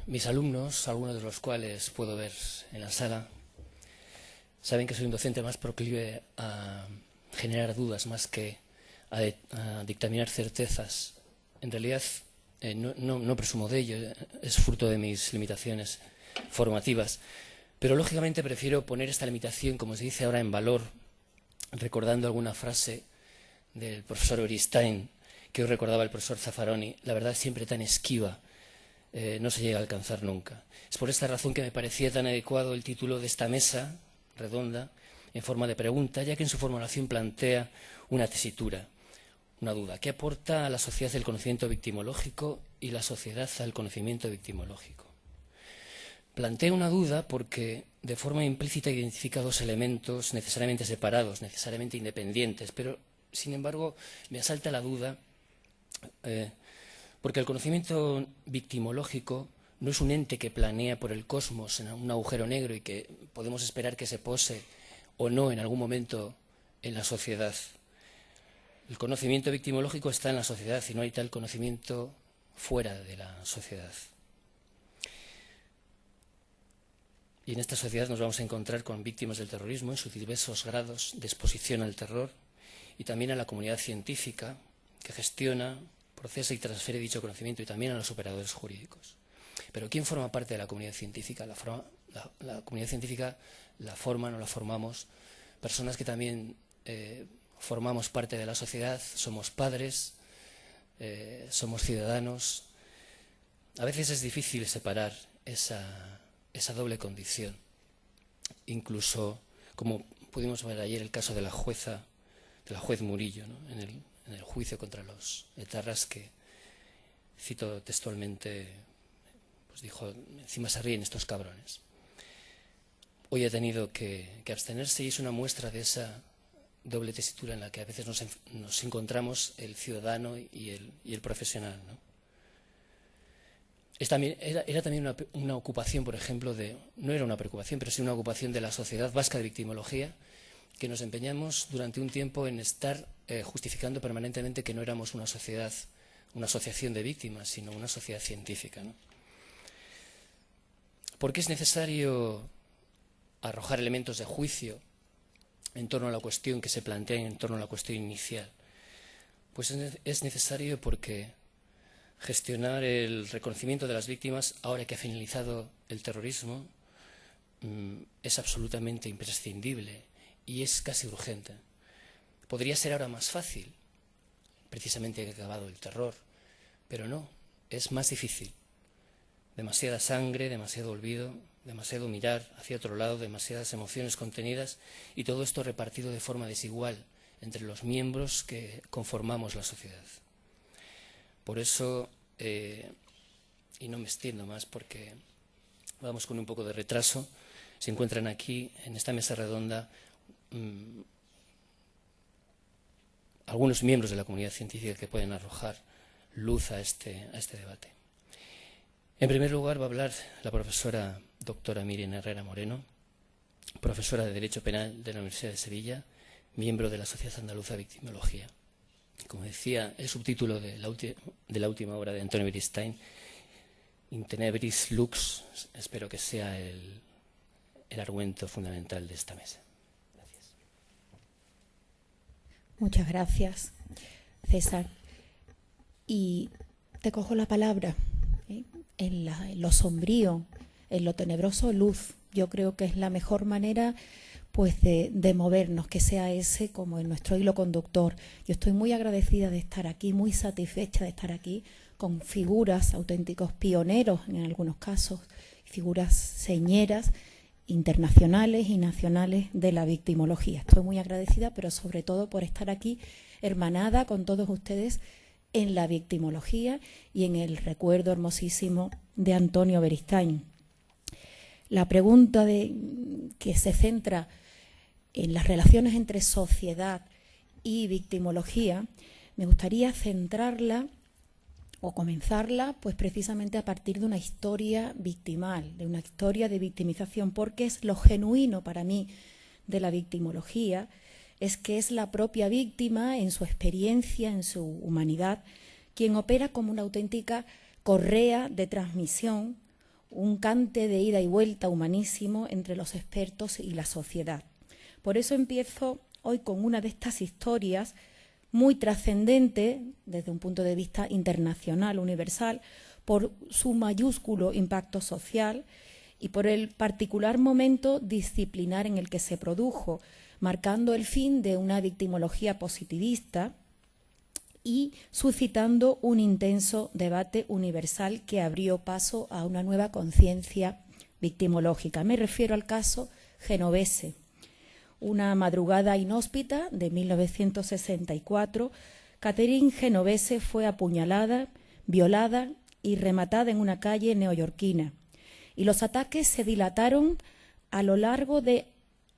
Mis alumnos, algunos de los cuales puedo ver en la sala, saben que soy un docente más proclive a generar dudas más que a dictaminar certezas. En realidad, no presumo de ello, es fruto de mis limitaciones formativas. Pero lógicamente prefiero poner esta limitación, como se dice ahora, en valor, recordando alguna frase del profesor Beristain, que hoy recordaba el profesor Zaffaroni: la verdad es siempre tan esquiva, no se llega a alcanzar nunca. Es por esta razón que me parecía tan adecuado el título de esta mesa redonda, en forma de pregunta, ya que en su formulación plantea una tesitura, una duda. ¿Qué aporta a la sociedad el conocimiento victimológico y la sociedad al conocimiento victimológico? Planteo una duda porque de forma implícita identifica dos elementos necesariamente separados, necesariamente independientes, pero sin embargo me asalta la duda porque el conocimiento victimológico no es un ente que planea por el cosmos en un agujero negro y que podemos esperar que se pose o no en algún momento en la sociedad. El conocimiento victimológico está en la sociedad y no hay tal conocimiento fuera de la sociedad. Y en esta sociedad nos vamos a encontrar con víctimas del terrorismo en sus diversos grados de exposición al terror y también a la comunidad científica que gestiona, procesa y transfiere dicho conocimiento, y también a los operadores jurídicos. Pero ¿quién forma parte de la comunidad científica? La comunidad científica la forman o la formamos personas que también formamos parte de la sociedad, somos padres, somos ciudadanos. A veces es difícil separar esa doble condición. Incluso, como pudimos ver ayer el caso de la juez Murillo, ¿no? en el juicio contra los etarras, que, cito textualmente, pues dijo: encima se ríen estos cabrones. Hoy ha tenido que abstenerse, y es una muestra de esa doble tesitura en la que a veces nos encontramos el ciudadano y el profesional, ¿no? Era también una ocupación, por ejemplo, no era una preocupación, pero sí una ocupación de la Sociedad Vasca de Victimología, que nos empeñamos durante un tiempo en estar justificando permanentemente que no éramos una sociedad, una asociación de víctimas, sino una sociedad científica, ¿no? ¿Por qué es necesario arrojar elementos de juicio en torno a la cuestión que se plantea, en torno a la cuestión inicial? Pues es necesario porque gestionar el reconocimiento de las víctimas, ahora que ha finalizado el terrorismo, es absolutamente imprescindible y es casi urgente. Podría ser ahora más fácil, precisamente que ha acabado el terror, pero no, es más difícil. Demasiada sangre, demasiado olvido, demasiado mirar hacia otro lado, demasiadas emociones contenidas, y todo esto repartido de forma desigual entre los miembros que conformamos la sociedad. Por eso, y no me extiendo más porque vamos con un poco de retraso, se encuentran aquí en esta mesa redonda algunos miembros de la comunidad científica que pueden arrojar luz a este debate. En primer lugar va a hablar la profesora doctora Miriam Herrera Moreno, profesora de Derecho Penal de la Universidad de Sevilla, miembro de la Sociedad Andaluza de Victimología. Como decía, el subtítulo de la última obra de Antonio Beristain, In Tenebris Lux, espero que sea el argumento fundamental de esta mesa. Gracias. Muchas gracias, César. Y te cojo la palabra, en lo sombrío, en lo tenebroso, luz. Yo creo que es la mejor manera, pues, de movernos, que sea ese como en nuestro hilo conductor. Yo estoy muy agradecida de estar aquí, muy satisfecha de estar aquí con figuras, auténticos pioneros en algunos casos, figuras señeras internacionales y nacionales de la victimología. Estoy muy agradecida, pero sobre todo por estar aquí hermanada con todos ustedes en la victimología y en el recuerdo hermosísimo de Antonio Beristain. La pregunta que se centra en las relaciones entre sociedad y victimología, me gustaría centrarla o comenzarla pues precisamente a partir de una historia victimal, de una historia de victimización, porque es lo genuino para mí de la victimología, es que es la propia víctima en su experiencia, en su humanidad, quien opera como una auténtica correa de transmisión, un cante de ida y vuelta humanísimo entre los expertos y la sociedad. Por eso empiezo hoy con una de estas historias muy trascendente desde un punto de vista internacional, universal, por su mayúsculo impacto social y por el particular momento disciplinar en el que se produjo, marcando el fin de una victimología positivista y suscitando un intenso debate universal que abrió paso a una nueva conciencia victimológica. Me refiero al caso Genovese. Una madrugada inhóspita de 1964, Catherine Genovese fue apuñalada, violada y rematada en una calle neoyorquina. Y los ataques se dilataron a lo largo de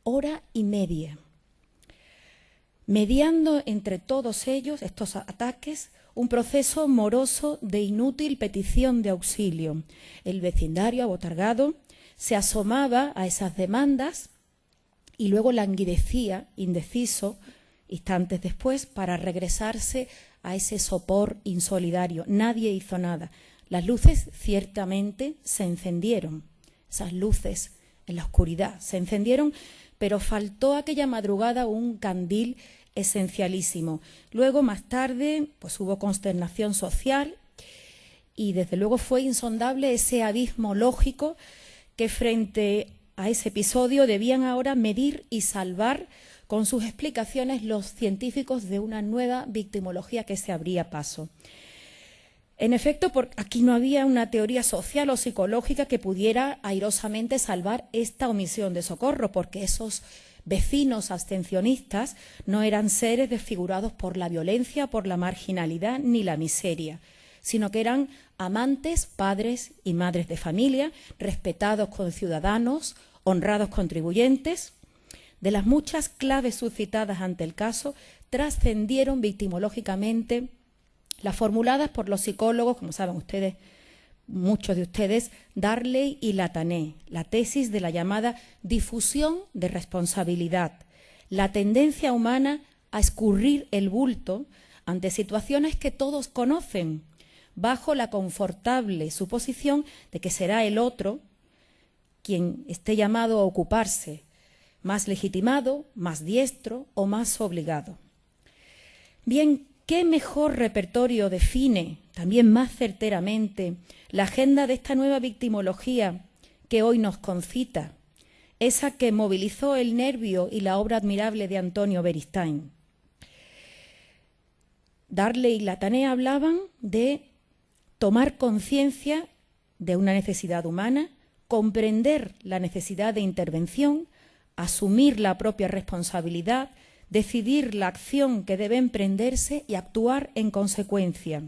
hora y media, mediando entre todos ellos, estos ataques, un proceso moroso de inútil petición de auxilio. El vecindario abotargado se asomaba a esas demandas y luego languidecía, indeciso, instantes después, para regresarse a ese sopor insolidario. Nadie hizo nada. Las luces ciertamente se encendieron, esas luces en la oscuridad se encendieron, pero faltó aquella madrugada un candil esencialísimo. Luego, más tarde, pues hubo consternación social y desde luego fue insondable ese abismo lógico que frente a ese episodio debían ahora medir y salvar con sus explicaciones los científicos de una nueva victimología que se abría paso. En efecto, aquí no había una teoría social o psicológica que pudiera airosamente salvar esta omisión de socorro, porque esos vecinos abstencionistas no eran seres desfigurados por la violencia, por la marginalidad ni la miseria, sino que eran amantes, padres y madres de familia, respetados conciudadanos, honrados contribuyentes. De las muchas claves suscitadas ante el caso, trascendieron victimológicamente las formuladas por los psicólogos, como saben ustedes, muchos de ustedes, Darley y Latané, la tesis de la llamada difusión de responsabilidad, la tendencia humana a escurrir el bulto ante situaciones que todos conocen, bajo la confortable suposición de que será el otro quien esté llamado a ocuparse, más legitimado, más diestro o más obligado. Bien, ¿qué mejor repertorio define también más certeramente la agenda de esta nueva victimología que hoy nos concita, esa que movilizó el nervio y la obra admirable de Antonio Beristain? Darley y Latané hablaban de tomar conciencia de una necesidad humana, comprender la necesidad de intervención, asumir la propia responsabilidad, decidir la acción que debe emprenderse y actuar en consecuencia.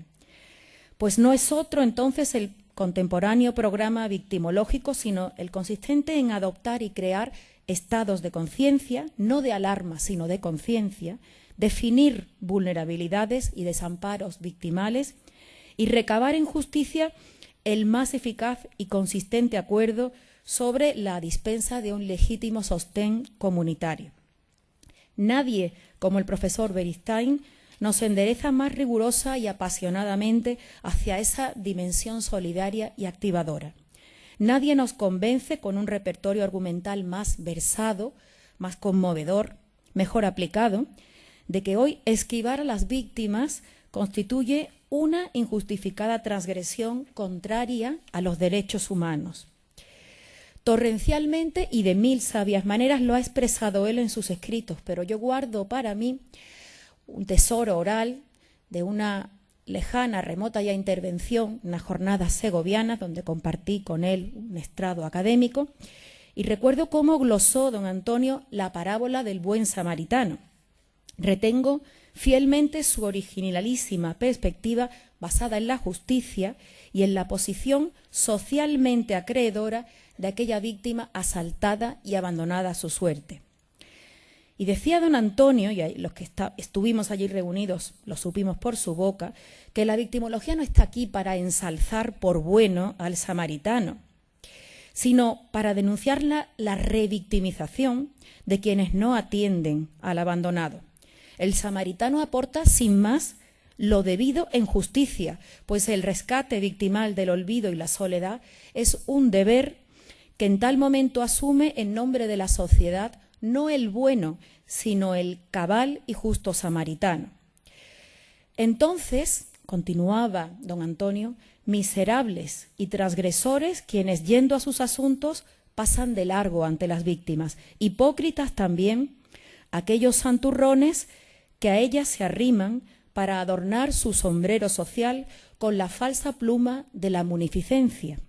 Pues no es otro entonces el contemporáneo programa victimológico, sino el consistente en adoptar y crear estados de conciencia, no de alarma, sino de conciencia, definir vulnerabilidades y desamparos victimales y recabar en justicia el más eficaz y consistente acuerdo sobre la dispensa de un legítimo sostén comunitario. Nadie, como el profesor Beristain, nos endereza más rigurosa y apasionadamente hacia esa dimensión solidaria y activadora. Nadie nos convence con un repertorio argumental más versado, más conmovedor, mejor aplicado, de que hoy esquivar a las víctimas constituye una injustificada transgresión contraria a los derechos humanos. Torrencialmente y de mil sabias maneras lo ha expresado él en sus escritos, pero yo guardo para mí un tesoro oral de una lejana, remota ya intervención, una jornada segoviana donde compartí con él un estrado académico, y recuerdo cómo glosó don Antonio la parábola del buen samaritano. Retengo fielmente su originalísima perspectiva basada en la justicia y en la posición socialmente acreedora de aquella víctima asaltada y abandonada a su suerte. Y decía don Antonio, y los que estuvimos allí reunidos lo supimos por su boca, que la victimología no está aquí para ensalzar por bueno al samaritano, sino para denunciar la revictimización de quienes no atienden al abandonado. El samaritano aporta sin más lo debido en justicia, pues el rescate victimal del olvido y la soledad es un deber que en tal momento asume en nombre de la sociedad no el bueno, sino el cabal y justo samaritano. Entonces, continuaba don Antonio, miserables y transgresores quienes, yendo a sus asuntos, pasan de largo ante las víctimas. Hipócritas también aquellos santurrones que a ellas se arriman para adornar su sombrero social con la falsa pluma de la munificencia.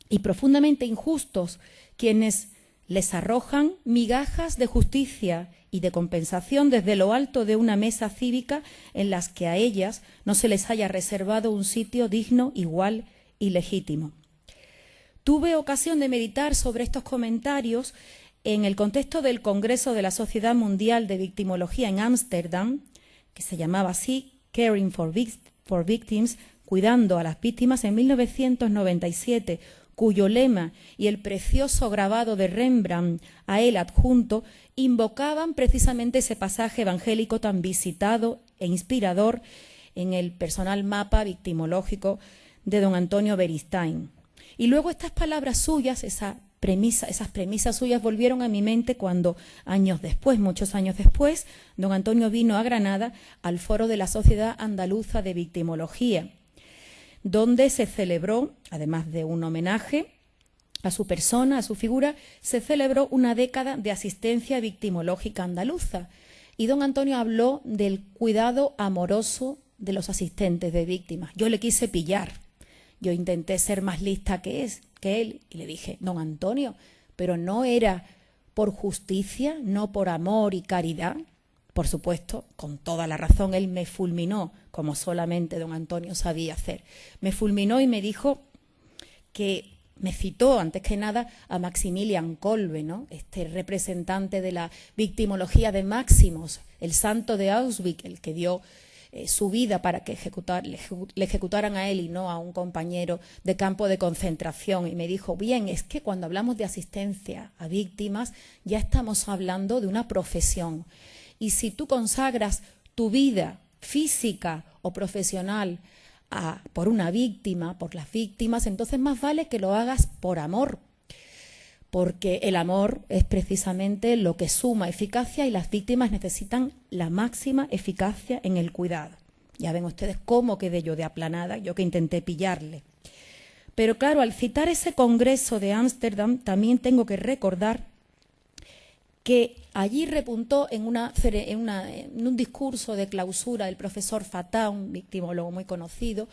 Y profundamente injustos quienes les arrojan migajas de justicia y de compensación desde lo alto de una mesa cívica en las que a ellas no se les haya reservado un sitio digno, igual y legítimo. Tuve ocasión de meditar sobre estos comentarios en el contexto del Congreso de la Sociedad Mundial de Victimología en Ámsterdam, que se llamaba así, Caring for Victims, cuidando a las víctimas, en 1997, cuyo lema y el precioso grabado de Rembrandt a él adjunto invocaban precisamente ese pasaje evangélico tan visitado e inspirador en el personal mapa victimológico de don Antonio Beristain. Y luego estas palabras suyas, esas premisas suyas volvieron a mi mente cuando años después, muchos años después, don Antonio vino a Granada al foro de la Sociedad Andaluza de Victimología, donde se celebró, además de un homenaje a su persona, a su figura, se celebró una década de asistencia victimológica andaluza. Y don Antonio habló del cuidado amoroso de los asistentes de víctimas. Yo le quise pillar, yo intenté ser más lista que él, y le dije, don Antonio, pero no era por justicia, no por amor y caridad. Por supuesto, con toda la razón, él me fulminó, como solamente don Antonio sabía hacer. Me fulminó y me dijo que me citó, antes que nada, a Maximilian Kolbe, ¿no? Este representante de la victimología de Máximos, el santo de Auschwitz, el que dio su vida para que le ejecutaran a él y no a un compañero de campo de concentración. Y me dijo, bien, es que cuando hablamos de asistencia a víctimas ya estamos hablando de una profesión. Y si tú consagras tu vida física o profesional por una víctima, por las víctimas, entonces más vale que lo hagas por amor, porque el amor es precisamente lo que suma eficacia y las víctimas necesitan la máxima eficacia en el cuidado. Ya ven ustedes cómo quedé yo de aplanada, yo que intenté pillarle. Pero claro, al citar ese congreso de Ámsterdam, también tengo que recordar que allí repuntó en un discurso de clausura del profesor Fatah, un victimólogo muy conocido,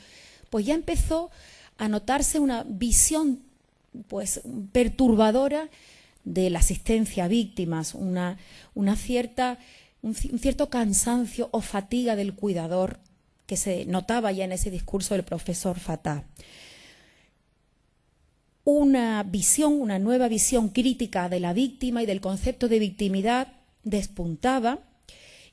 pues ya empezó a notarse una visión pues perturbadora de la asistencia a víctimas, un cierto cansancio o fatiga del cuidador que se notaba ya en ese discurso del profesor Fatah. Una nueva visión crítica de la víctima y del concepto de victimidad despuntaba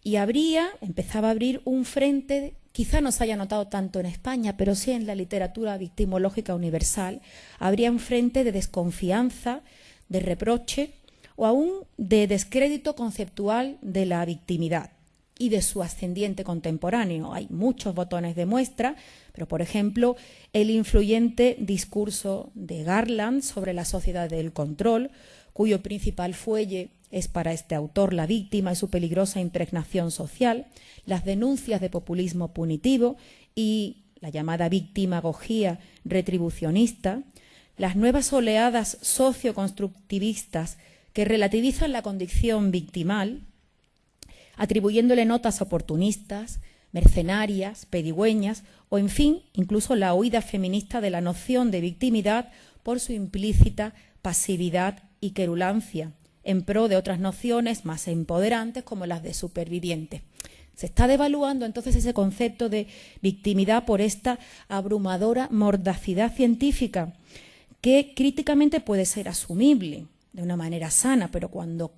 y empezaba a abrir un frente, quizá no se haya notado tanto en España, pero sí en la literatura victimológica universal, habría un frente de desconfianza, de reproche o aún de descrédito conceptual de la victimidad y de su ascendiente contemporáneo. Hay muchos botones de muestra, pero por ejemplo el influyente discurso de Garland sobre la sociedad del control, cuyo principal fuelle es para este autor la víctima y su peligrosa impregnación social, las denuncias de populismo punitivo y la llamada victimagogía retribucionista, las nuevas oleadas socioconstructivistas que relativizan la condición victimal, atribuyéndole notas oportunistas, mercenarias, pedigüeñas o, en fin, incluso la huida feminista de la noción de victimidad por su implícita pasividad y querulancia, en pro de otras nociones más empoderantes como las de superviviente. Se está devaluando entonces ese concepto de victimidad por esta abrumadora mordacidad científica que críticamente puede ser asumible de una manera sana, pero cuando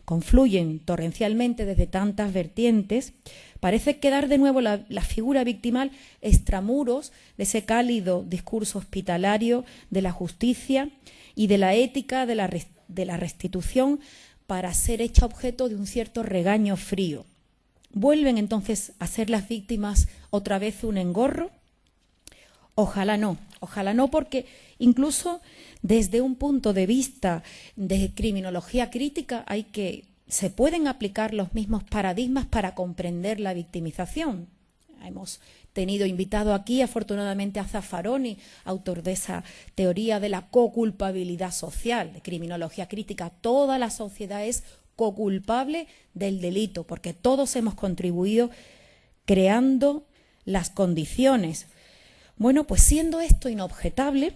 confluyen torrencialmente desde tantas vertientes, parece quedar de nuevo la figura victimal extramuros de ese cálido discurso hospitalario de la justicia y de la ética de la restitución para ser hecha objeto de un cierto regaño frío. ¿Vuelven entonces a ser las víctimas otra vez un engorro? Ojalá no, porque incluso desde un punto de vista de criminología crítica se pueden aplicar los mismos paradigmas para comprender la victimización. Hemos tenido invitado aquí, afortunadamente, a Zaffaroni, autor de esa teoría de la coculpabilidad social, de criminología crítica. Toda la sociedad es coculpable del delito, porque todos hemos contribuido creando las condiciones. Bueno, pues siendo esto inobjetable,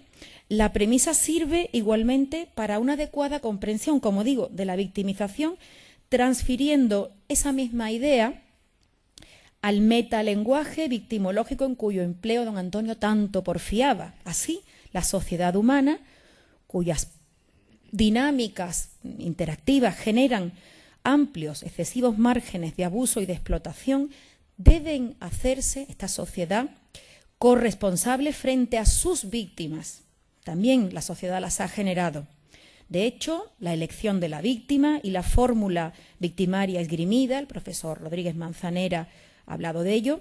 la premisa sirve igualmente para una adecuada comprensión, como digo, de la victimización, transfiriendo esa misma idea al metalenguaje victimológico en cuyo empleo don Antonio tanto porfiaba. Así, la sociedad humana, cuyas dinámicas interactivas generan amplios, excesivos márgenes de abuso y de explotación, deben hacerse, esta sociedad, corresponsable frente a sus víctimas. También la sociedad las ha generado. De hecho, la elección de la víctima y la fórmula victimaria esgrimida, el profesor Rodríguez Manzanera ha hablado de ello,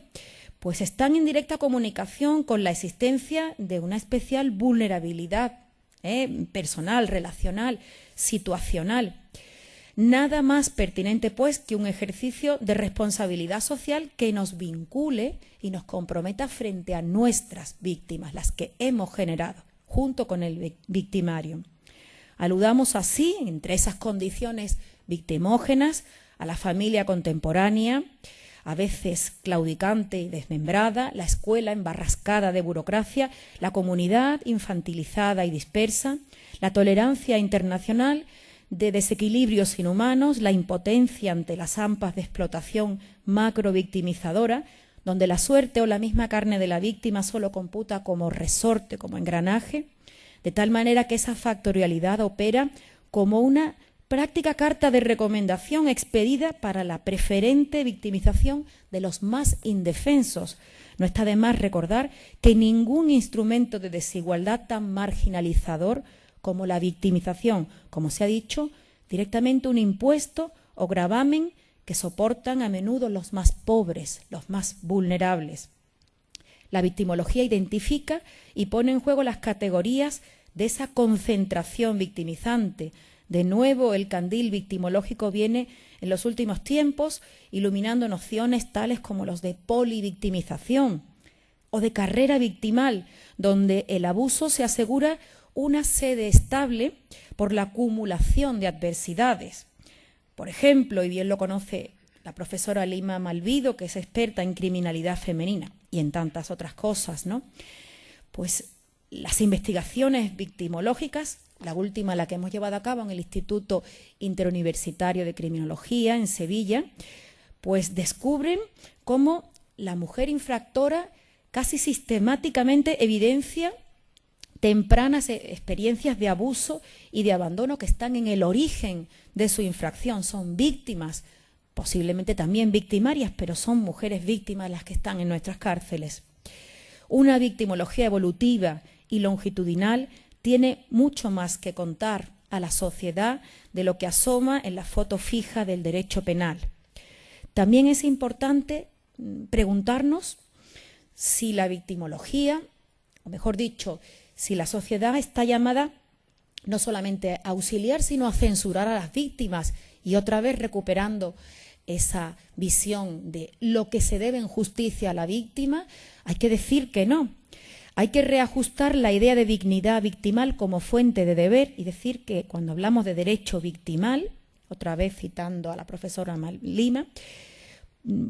pues están en directa comunicación con la existencia de una especial vulnerabilidad personal, relacional, situacional. Nada más pertinente, pues, que un ejercicio de responsabilidad social que nos vincule y nos comprometa frente a nuestras víctimas, las que hemos generado, junto con el victimario. Aludamos así, entre esas condiciones victimógenas, a la familia contemporánea, a veces claudicante y desmembrada, la escuela embarrascada de burocracia, la comunidad infantilizada y dispersa, la tolerancia internacional de desequilibrios inhumanos, la impotencia ante las hampas de explotación macrovictimizadora, donde la suerte o la misma carne de la víctima solo computa como resorte, como engranaje, de tal manera que esa factorialidad opera como una práctica carta de recomendación expedida para la preferente victimización de los más indefensos. No está de más recordar que ningún instrumento de desigualdad tan marginalizador como la victimización, como se ha dicho, directamente un impuesto o gravamen que soportan a menudo los más pobres, los más vulnerables. La victimología identifica y pone en juego las categorías de esa concentración victimizante. De nuevo, el candil victimológico viene en los últimos tiempos iluminando nociones tales como los de polivictimización o de carrera victimal, donde el abuso se asegura una sede estable por la acumulación de adversidades. Por ejemplo, y bien lo conoce la profesora Lima Malvido, que es experta en criminalidad femenina y en tantas otras cosas, ¿no? Pues las investigaciones victimológicas, la última la que hemos llevado a cabo en el Instituto Interuniversitario de Criminología en Sevilla, pues descubren cómo la mujer infractora casi sistemáticamente evidencia tempranas experiencias de abuso y de abandono que están en el origen de su infracción. Son víctimas, posiblemente también victimarias, pero son mujeres víctimas las que están en nuestras cárceles. Una victimología evolutiva y longitudinal tiene mucho más que contar a la sociedad de lo que asoma en la foto fija del derecho penal. También es importante preguntarnos si la victimología, o mejor dicho, si la sociedad está llamada no solamente a auxiliar, sino a censurar a las víctimas, y otra vez recuperando esa visión de lo que se debe en justicia a la víctima, hay que decir que no. Hay que reajustar la idea de dignidad victimal como fuente de deber y decir que cuando hablamos de derecho victimal, otra vez citando a la profesora Lima,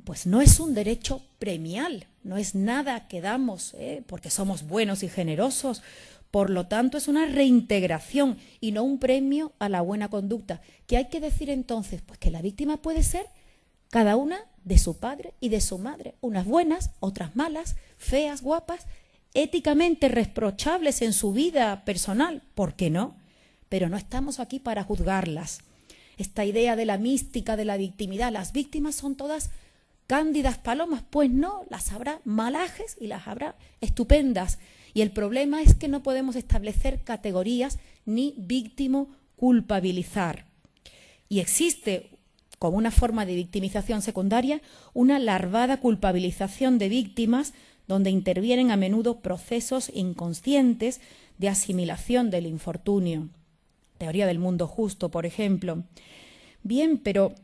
pues no es un derecho premial, no es nada que damos porque somos buenos y generosos. Por lo tanto, es una reintegración y no un premio a la buena conducta. ¿Qué hay que decir entonces? Pues que la víctima puede ser cada una de su padre y de su madre, unas buenas, otras malas, feas, guapas, éticamente reprochables en su vida personal, ¿por qué no? Pero no estamos aquí para juzgarlas. Esta idea de la mística de la victimidad, las víctimas son todas cándidas palomas, pues no, las habrá malajes y las habrá estupendas. Y el problema es que no podemos establecer categorías ni víctimo culpabilizar. Y existe como una forma de victimización secundaria, una larvada culpabilización de víctimas donde intervienen a menudo procesos inconscientes de asimilación del infortunio. Teoría del mundo justo, por ejemplo. Bien, pero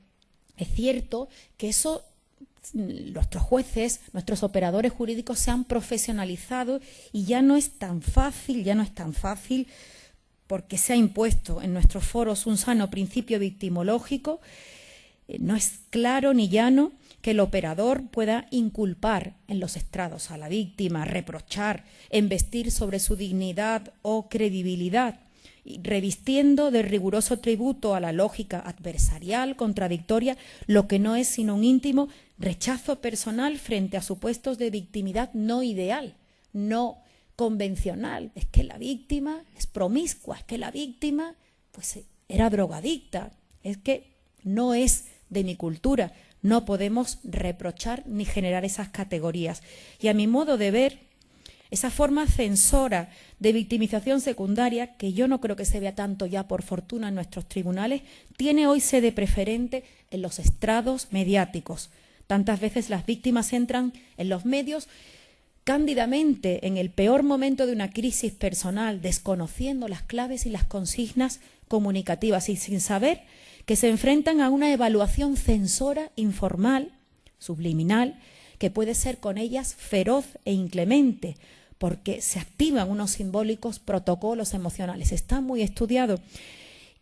es cierto que eso, nuestros jueces, nuestros operadores jurídicos se han profesionalizado y ya no es tan fácil, porque se ha impuesto en nuestros foros un sano principio victimológico. No es claro ni llano que el operador pueda inculpar en los estrados a la víctima, reprochar, embestir sobre su dignidad o credibilidad, revistiendo de riguroso tributo a la lógica adversarial, contradictoria, lo que no es sino un íntimo rechazo personal frente a supuestos de victimidad no ideal, no convencional. Es que la víctima es promiscua, es que la víctima pues era drogadicta, es que no es de mi cultura. No podemos reprochar ni generar esas categorías. Y a mi modo de ver, esa forma censora de victimización secundaria, que yo no creo que se vea tanto ya por fortuna en nuestros tribunales, tiene hoy sede preferente en los estrados mediáticos. Tantas veces las víctimas entran en los medios cándidamente en el peor momento de una crisis personal, desconociendo las claves y las consignas comunicativas y sin saber que se enfrentan a una evaluación censora informal, subliminal, que puede ser con ellas feroz e inclemente, porque se activan unos simbólicos protocolos emocionales. Está muy estudiado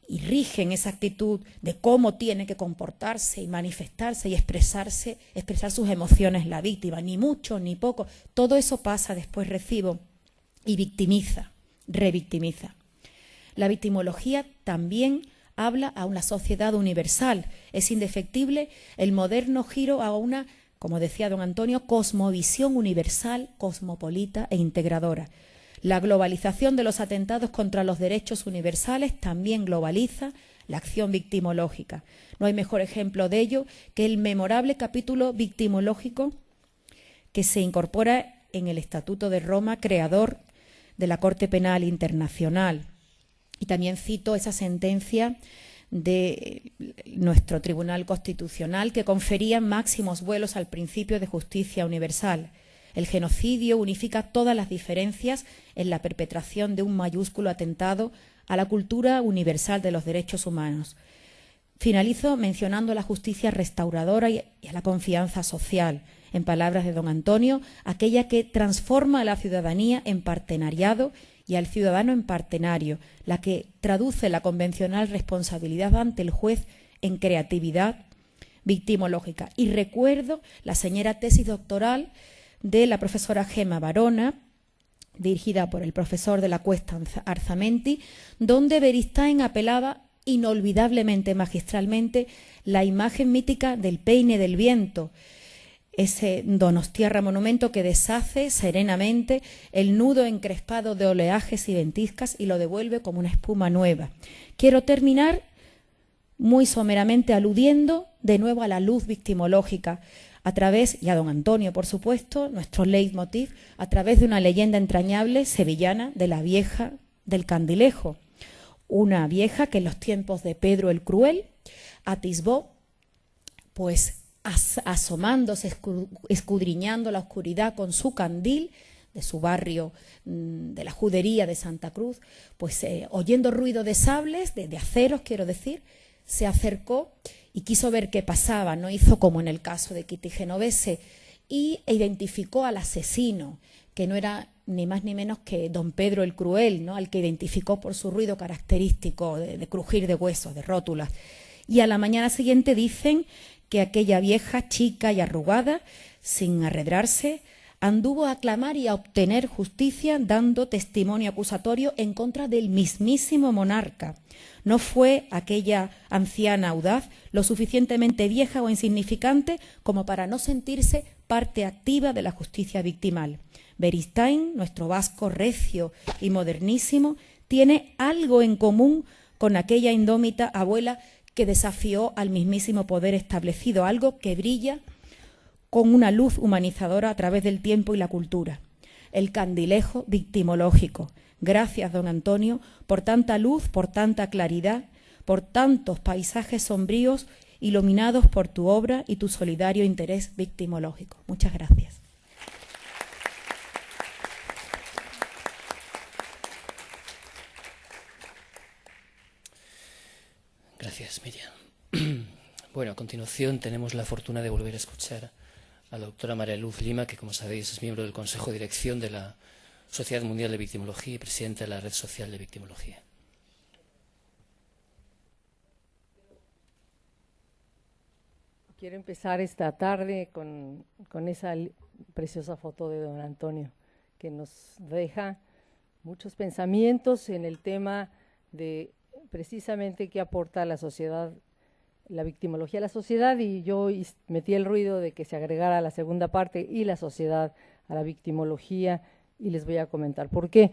y rigen esa actitud de cómo tiene que comportarse y manifestarse y expresar sus emociones la víctima, ni mucho ni poco. Todo eso pasa después recibo y victimiza, revictimiza. La victimología también habla a una sociedad universal. Es indefectible el moderno giro a una, como decía don Antonio, cosmovisión universal, cosmopolita e integradora. La globalización de los atentados contra los derechos universales también globaliza la acción victimológica. No hay mejor ejemplo de ello que el memorable capítulo victimológico que se incorpora en el Estatuto de Roma, creador de la Corte Penal Internacional. Y también cito esa sentencia de nuestro Tribunal Constitucional que confería máximos vuelos al principio de justicia universal. El genocidio unifica todas las diferencias en la perpetración de un mayúsculo atentado a la cultura universal de los derechos humanos. Finalizo mencionando la justicia restauradora y a la confianza social. En palabras de don Antonio, aquella que transforma a la ciudadanía en partenariado y al ciudadano en partenario, la que traduce la convencional responsabilidad ante el juez en creatividad victimológica. Y recuerdo la señera tesis doctoral de la profesora Gemma Barona, dirigida por el profesor de la Cuesta Arzamendi, donde Beristain apelaba inolvidablemente, magistralmente, la imagen mítica del peine del viento, ese donostiarra monumento que deshace serenamente el nudo encrespado de oleajes y ventiscas y lo devuelve como una espuma nueva. Quiero terminar muy someramente aludiendo de nuevo a la luz victimológica, a través, y a don Antonio, por supuesto, nuestro leitmotiv, a través de una leyenda entrañable sevillana de la vieja del Candilejo. Una vieja que en los tiempos de Pedro el Cruel atisbó, pues, asomándose, escudriñando la oscuridad con su candil de su barrio de la Judería de Santa Cruz, pues oyendo ruido de sables, de aceros, quiero decir, se acercó y quiso ver qué pasaba. No hizo como en el caso de Kitty Genovese e identificó al asesino, que no era ni más ni menos que don Pedro el Cruel, ¿no?, al que identificó por su ruido característico de crujir de huesos, de rótulas. Y a la mañana siguiente dicen que aquella vieja chica y arrugada, sin arredrarse, anduvo a clamar y a obtener justicia dando testimonio acusatorio en contra del mismísimo monarca. No fue aquella anciana audaz lo suficientemente vieja o insignificante como para no sentirse parte activa de la justicia victimal. Beristain, nuestro vasco recio y modernísimo, tiene algo en común con aquella indómita abuela que desafió al mismísimo poder establecido, algo que brilla con una luz humanizadora a través del tiempo y la cultura. El candilejo victimológico. Gracias, don Antonio, por tanta luz, por tanta claridad, por tantos paisajes sombríos iluminados por tu obra y tu solidario interés victimológico. Muchas gracias. Gracias, Miriam. Bueno, a continuación tenemos la fortuna de volver a escuchar a la doctora María Luz Lima, que, como sabéis, es miembro del Consejo de Dirección de la Sociedad Mundial de Victimología y presidenta de la Red Social de Victimología. Quiero empezar esta tarde con esa preciosa foto de don Antonio, que nos deja muchos pensamientos en el tema de precisamente qué aporta a la sociedad, la victimología a la sociedad, y yo metí el ruido de que se agregara la segunda parte y la sociedad a la victimología, y les voy a comentar por qué.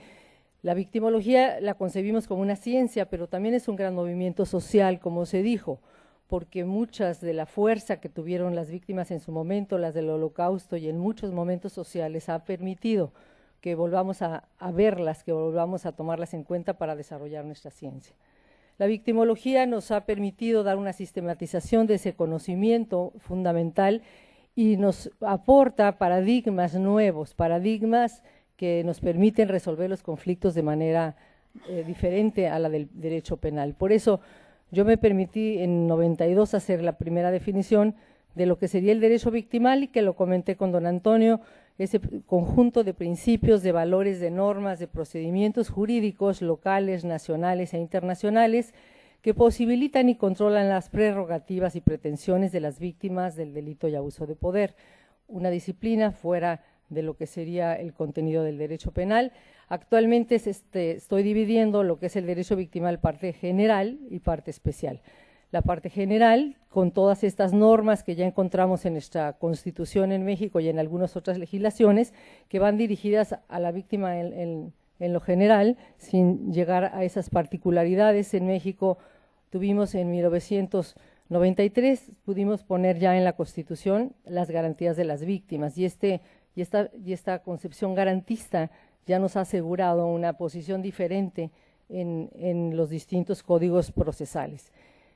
La victimología la concebimos como una ciencia, pero también es un gran movimiento social, como se dijo, porque muchas de la fuerza que tuvieron las víctimas en su momento, las del Holocausto y en muchos momentos sociales, ha permitido que volvamos a verlas, que volvamos a tomarlas en cuenta para desarrollar nuestra ciencia. La victimología nos ha permitido dar una sistematización de ese conocimiento fundamental y nos aporta paradigmas nuevos, paradigmas que nos permiten resolver los conflictos de manera diferente a la del derecho penal. Por eso yo me permití en 92 hacer la primera definición de lo que sería el derecho victimal, y que lo comenté con don Antonio, ese conjunto de principios, de valores, de normas, de procedimientos jurídicos locales, nacionales e internacionales que posibilitan y controlan las prerrogativas y pretensiones de las víctimas del delito y abuso de poder, una disciplina fuera de lo que sería el contenido del derecho penal. Actualmente estoy dividiendo lo que es el derecho victimal parte general y parte especial. La parte general, con todas estas normas que ya encontramos en nuestra Constitución en México y en algunas otras legislaciones, que van dirigidas a la víctima en lo general, sin llegar a esas particularidades. En México tuvimos en 1993, pudimos poner ya en la Constitución las garantías de las víctimas, y esta concepción garantista ya nos ha asegurado una posición diferente en los distintos códigos procesales.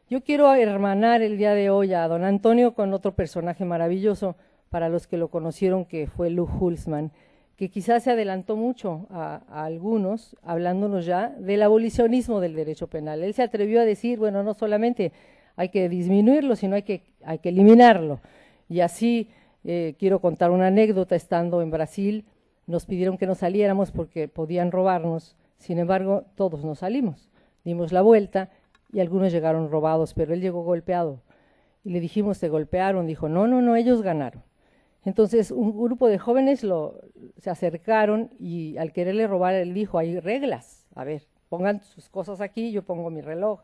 Yo quiero hermanar el día de hoy a don Antonio con otro personaje maravilloso para los que lo conocieron, que fue Lou Hulsmann, que quizás se adelantó mucho a algunos, hablándonos ya del abolicionismo del derecho penal. Él se atrevió a decir, bueno, no solamente hay que disminuirlo, sino hay que eliminarlo. Y así quiero contar una anécdota. Estando en Brasil, nos pidieron que no saliéramos porque podían robarnos, sin embargo, todos nos salimos, dimos la vuelta, y algunos llegaron robados, pero él llegó golpeado. Y le dijimos, ¿te golpearon? Dijo, no, ellos ganaron. Entonces, un grupo de jóvenes se acercaron, y al quererle robar, él dijo, hay reglas, a ver, pongan sus cosas aquí, yo pongo mi reloj,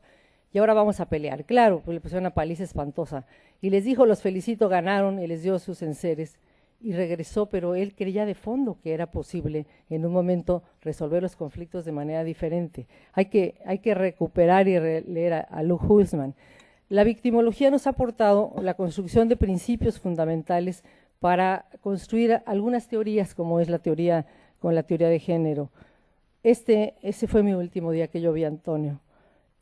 y ahora vamos a pelear. Claro, pues le pusieron una paliza espantosa. Y les dijo, los felicito, ganaron, y les dio sus enseres. Y regresó, pero él creía de fondo que era posible en un momento resolver los conflictos de manera diferente. Hay que recuperar y releer a Lou Hulsmann. La victimología nos ha aportado la construcción de principios fundamentales para construir algunas teorías, como es la teoría de género. Ese fue mi último día que yo vi a Antonio,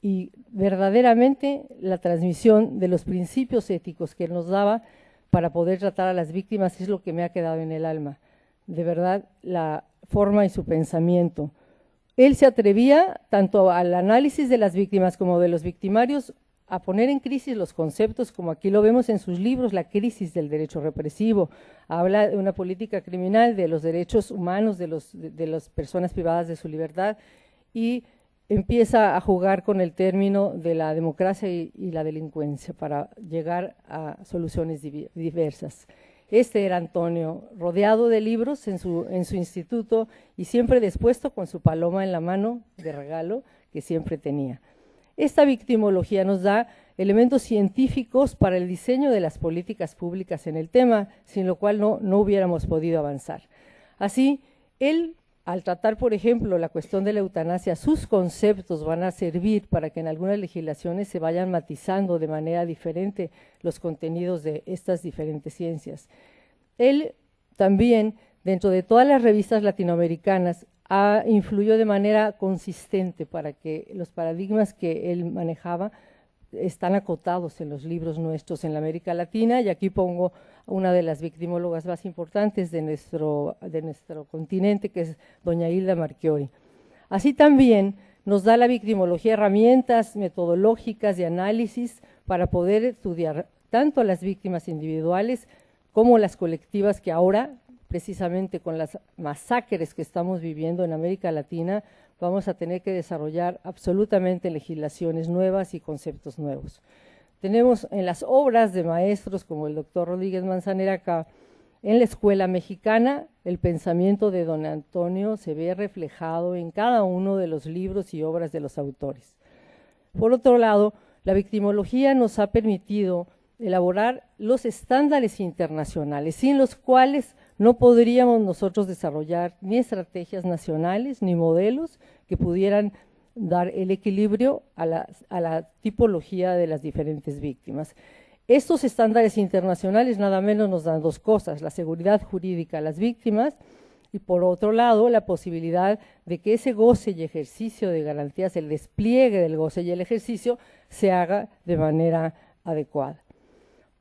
y verdaderamente la transmisión de los principios éticos que él nos daba para poder tratar a las víctimas es lo que me ha quedado en el alma. De verdad, la forma y su pensamiento. Él se atrevía tanto al análisis de las víctimas como de los victimarios a poner en crisis los conceptos, como aquí lo vemos en sus libros, la crisis del derecho represivo. Habla de una política criminal, de los derechos humanos de las personas privadas de su libertad, y empieza a jugar con el término de la democracia y la delincuencia para llegar a soluciones diversas. Este era Antonio, rodeado de libros en su instituto, y siempre dispuesto con su paloma en la mano de regalo que siempre tenía. Esta victimología nos da elementos científicos para el diseño de las políticas públicas en el tema, sin lo cual no hubiéramos podido avanzar. Así, él, al tratar, por ejemplo, la cuestión de la eutanasia, sus conceptos van a servir para que en algunas legislaciones se vayan matizando de manera diferente los contenidos de estas diferentes ciencias. Él también, dentro de todas las revistas latinoamericanas, influyó de manera consistente para que los paradigmas que él manejaba están acotados en los libros nuestros en la América Latina, y aquí pongo una de las victimólogas más importantes de nuestro continente, que es doña Hilda Marchiori. Así también nos da la victimología herramientas metodológicas de análisis para poder estudiar tanto a las víctimas individuales como las colectivas, que ahora, precisamente con las masacres que estamos viviendo en América Latina, vamos a tener que desarrollar absolutamente legislaciones nuevas y conceptos nuevos. Tenemos en las obras de maestros como el doctor Rodríguez Manzanera acá, en la escuela mexicana, el pensamiento de don Antonio se ve reflejado en cada uno de los libros y obras de los autores. Por otro lado, la victimología nos ha permitido elaborar los estándares internacionales, sin los cuales no podríamos nosotros desarrollar ni estrategias nacionales ni modelos que pudieran dar el equilibrio a la tipología de las diferentes víctimas. Estos estándares internacionales nada menos nos dan dos cosas: la seguridad jurídica a las víctimas y, por otro lado, la posibilidad de que ese goce y ejercicio de garantías, el despliegue del goce y el ejercicio, se haga de manera adecuada.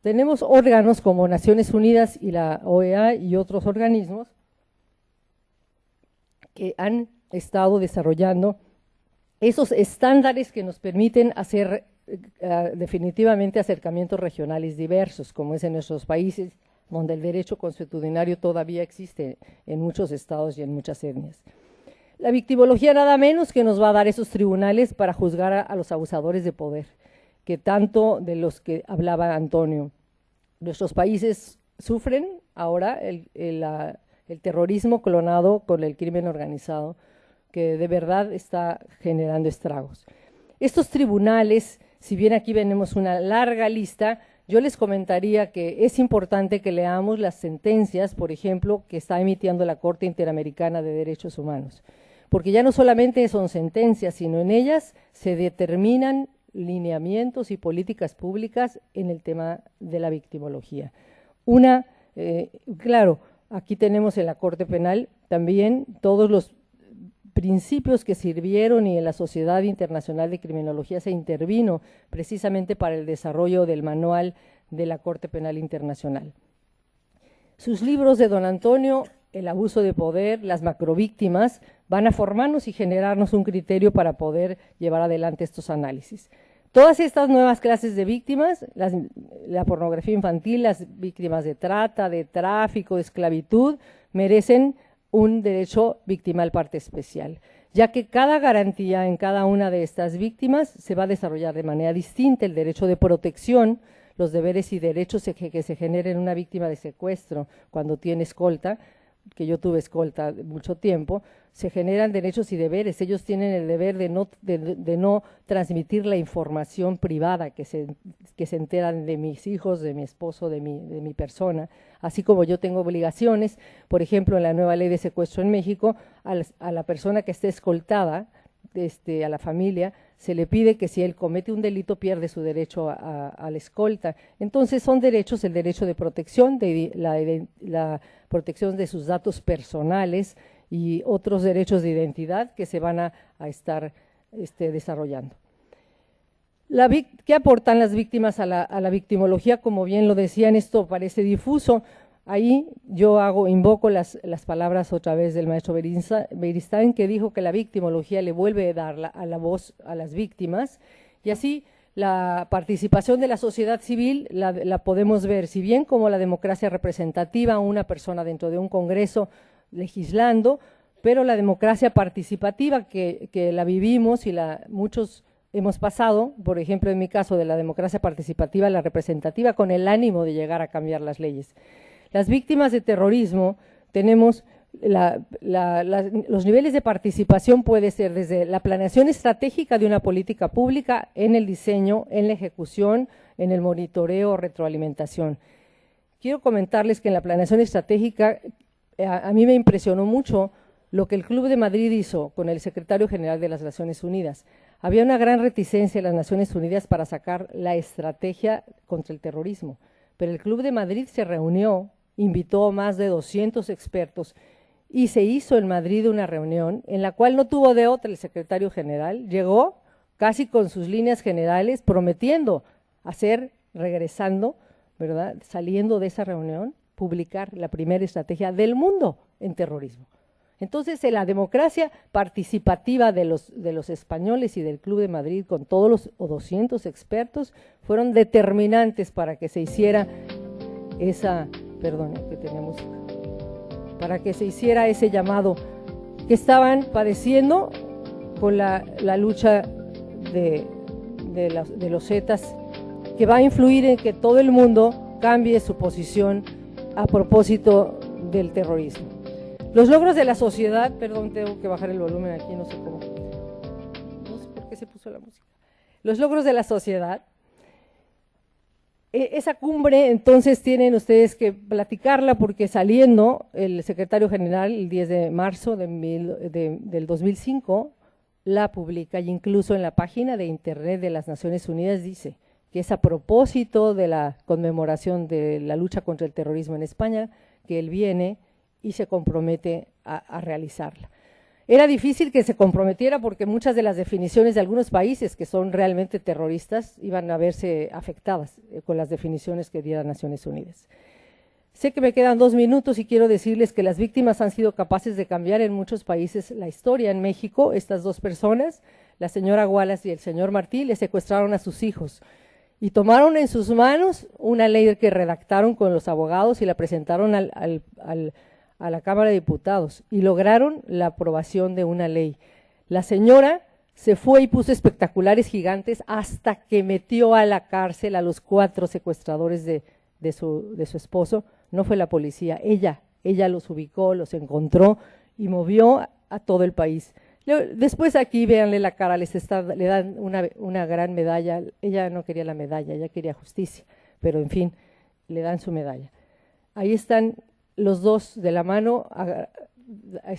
Tenemos órganos como Naciones Unidas y la OEA y otros organismos que han estado desarrollando esos estándares que nos permiten hacer definitivamente acercamientos regionales diversos, como es en nuestros países, donde el derecho consuetudinario todavía existe en muchos estados y en muchas etnias. La victimología nada menos que nos va a dar esos tribunales para juzgar a los abusadores de poder, que tanto de los que hablaba Antonio. Nuestros países sufren ahora el terrorismo clonado con el crimen organizado, que de verdad está generando estragos. Estos tribunales, si bien aquí tenemos una larga lista, yo les comentaría que es importante que leamos las sentencias, por ejemplo, que está emitiendo la Corte Interamericana de Derechos Humanos, porque ya no solamente son sentencias, sino en ellas se determinan lineamientos y políticas públicas en el tema de la victimología. Claro, aquí tenemos en la Corte Penal también todos los principios que sirvieron, y en la Sociedad Internacional de Criminología se intervino precisamente para el desarrollo del manual de la Corte Penal Internacional. Sus libros de don Antonio, El abuso de poder, las macrovíctimas, van a formarnos y generarnos un criterio para poder llevar adelante estos análisis. Todas estas nuevas clases de víctimas, la pornografía infantil, las víctimas de trata, de tráfico, de esclavitud, merecen un derecho victimal parte especial, ya que cada garantía en cada una de estas víctimas se va a desarrollar de manera distinta. El derecho de protección, los deberes y derechos que se generen en una víctima de secuestro cuando tiene escolta, que yo tuve escolta mucho tiempo, se generan derechos y deberes. Ellos tienen el deber de no transmitir la información privada que se enteran de mis hijos, de mi esposo, de mi persona, así como yo tengo obligaciones. Por ejemplo, en la nueva ley de secuestro en México, a la persona que esté escoltada, a la familia, se le pide que si él comete un delito pierde su derecho a la escolta. Entonces son derechos: el derecho de protección, la protección de sus datos personales y otros derechos de identidad que se van a estar desarrollando. ¿Qué aportan las víctimas a la victimología? Como bien lo decían, esto parece difuso. Ahí yo invoco las palabras otra vez del maestro Beristain, que dijo que la victimología le vuelve a dar la voz a las víctimas, y así la participación de la sociedad civil la podemos ver, si bien como la democracia representativa, una persona dentro de un congreso legislando, pero la democracia participativa que la vivimos y muchos hemos pasado, por ejemplo en mi caso de la democracia participativa a la representativa, con el ánimo de llegar a cambiar las leyes. Las víctimas de terrorismo tenemos los niveles de participación, puede ser desde la planeación estratégica de una política pública, en el diseño, en la ejecución, en el monitoreo o retroalimentación. Quiero comentarles que en la planeación estratégica a mí me impresionó mucho lo que el Club de Madrid hizo con el secretario general de las Naciones Unidas. Había una gran reticencia en las Naciones Unidas para sacar la estrategia contra el terrorismo, pero el Club de Madrid se reunió, invitó a más de 200 expertos y se hizo en Madrid una reunión en la cual no tuvo de otra el secretario general, llegó casi con sus líneas generales, prometiendo hacer, regresando, ¿verdad?, saliendo de esa reunión, publicar la primera estrategia del mundo en terrorismo. Entonces, la democracia participativa de los españoles y del Club de Madrid, con todos los 200 expertos, fueron determinantes para que se hiciera esa, perdón, que tenemos, para que se hiciera ese llamado que estaban padeciendo con la lucha de los zetas, que va a influir en que todo el mundo cambie su posición a propósito del terrorismo. Los logros de la sociedad, perdón, tengo que bajar el volumen aquí, no sé cómo, no sé por qué se puso la música. Los logros de la sociedad, esa cumbre entonces tienen ustedes que platicarla, porque saliendo el secretario general el 10 de marzo del 2005 la publica, y incluso en la página de internet de las Naciones Unidas dice que es a propósito de la conmemoración de la lucha contra el terrorismo en España que él viene y se compromete a realizarla. Era difícil que se comprometiera porque muchas de las definiciones de algunos países que son realmente terroristas iban a verse afectadas con las definiciones que diera Naciones Unidas. Sé que me quedan 2 minutos y quiero decirles que las víctimas han sido capaces de cambiar en muchos países la historia. En México, estas 2 personas, la señora Wallace y el señor Martí, le secuestraron a sus hijos y tomaron en sus manos una ley que redactaron con los abogados y la presentaron a la Cámara de Diputados y lograron la aprobación de una ley. La señora se fue y puso espectaculares gigantes hasta que metió a la cárcel a los 4 secuestradores de su esposo. No fue la policía, ella los ubicó, los encontró y movió a todo el país. Después aquí, véanle la cara, le dan una gran medalla. Ella no quería la medalla, ella quería justicia, pero en fin, le dan su medalla. Ahí están los 2 de la mano.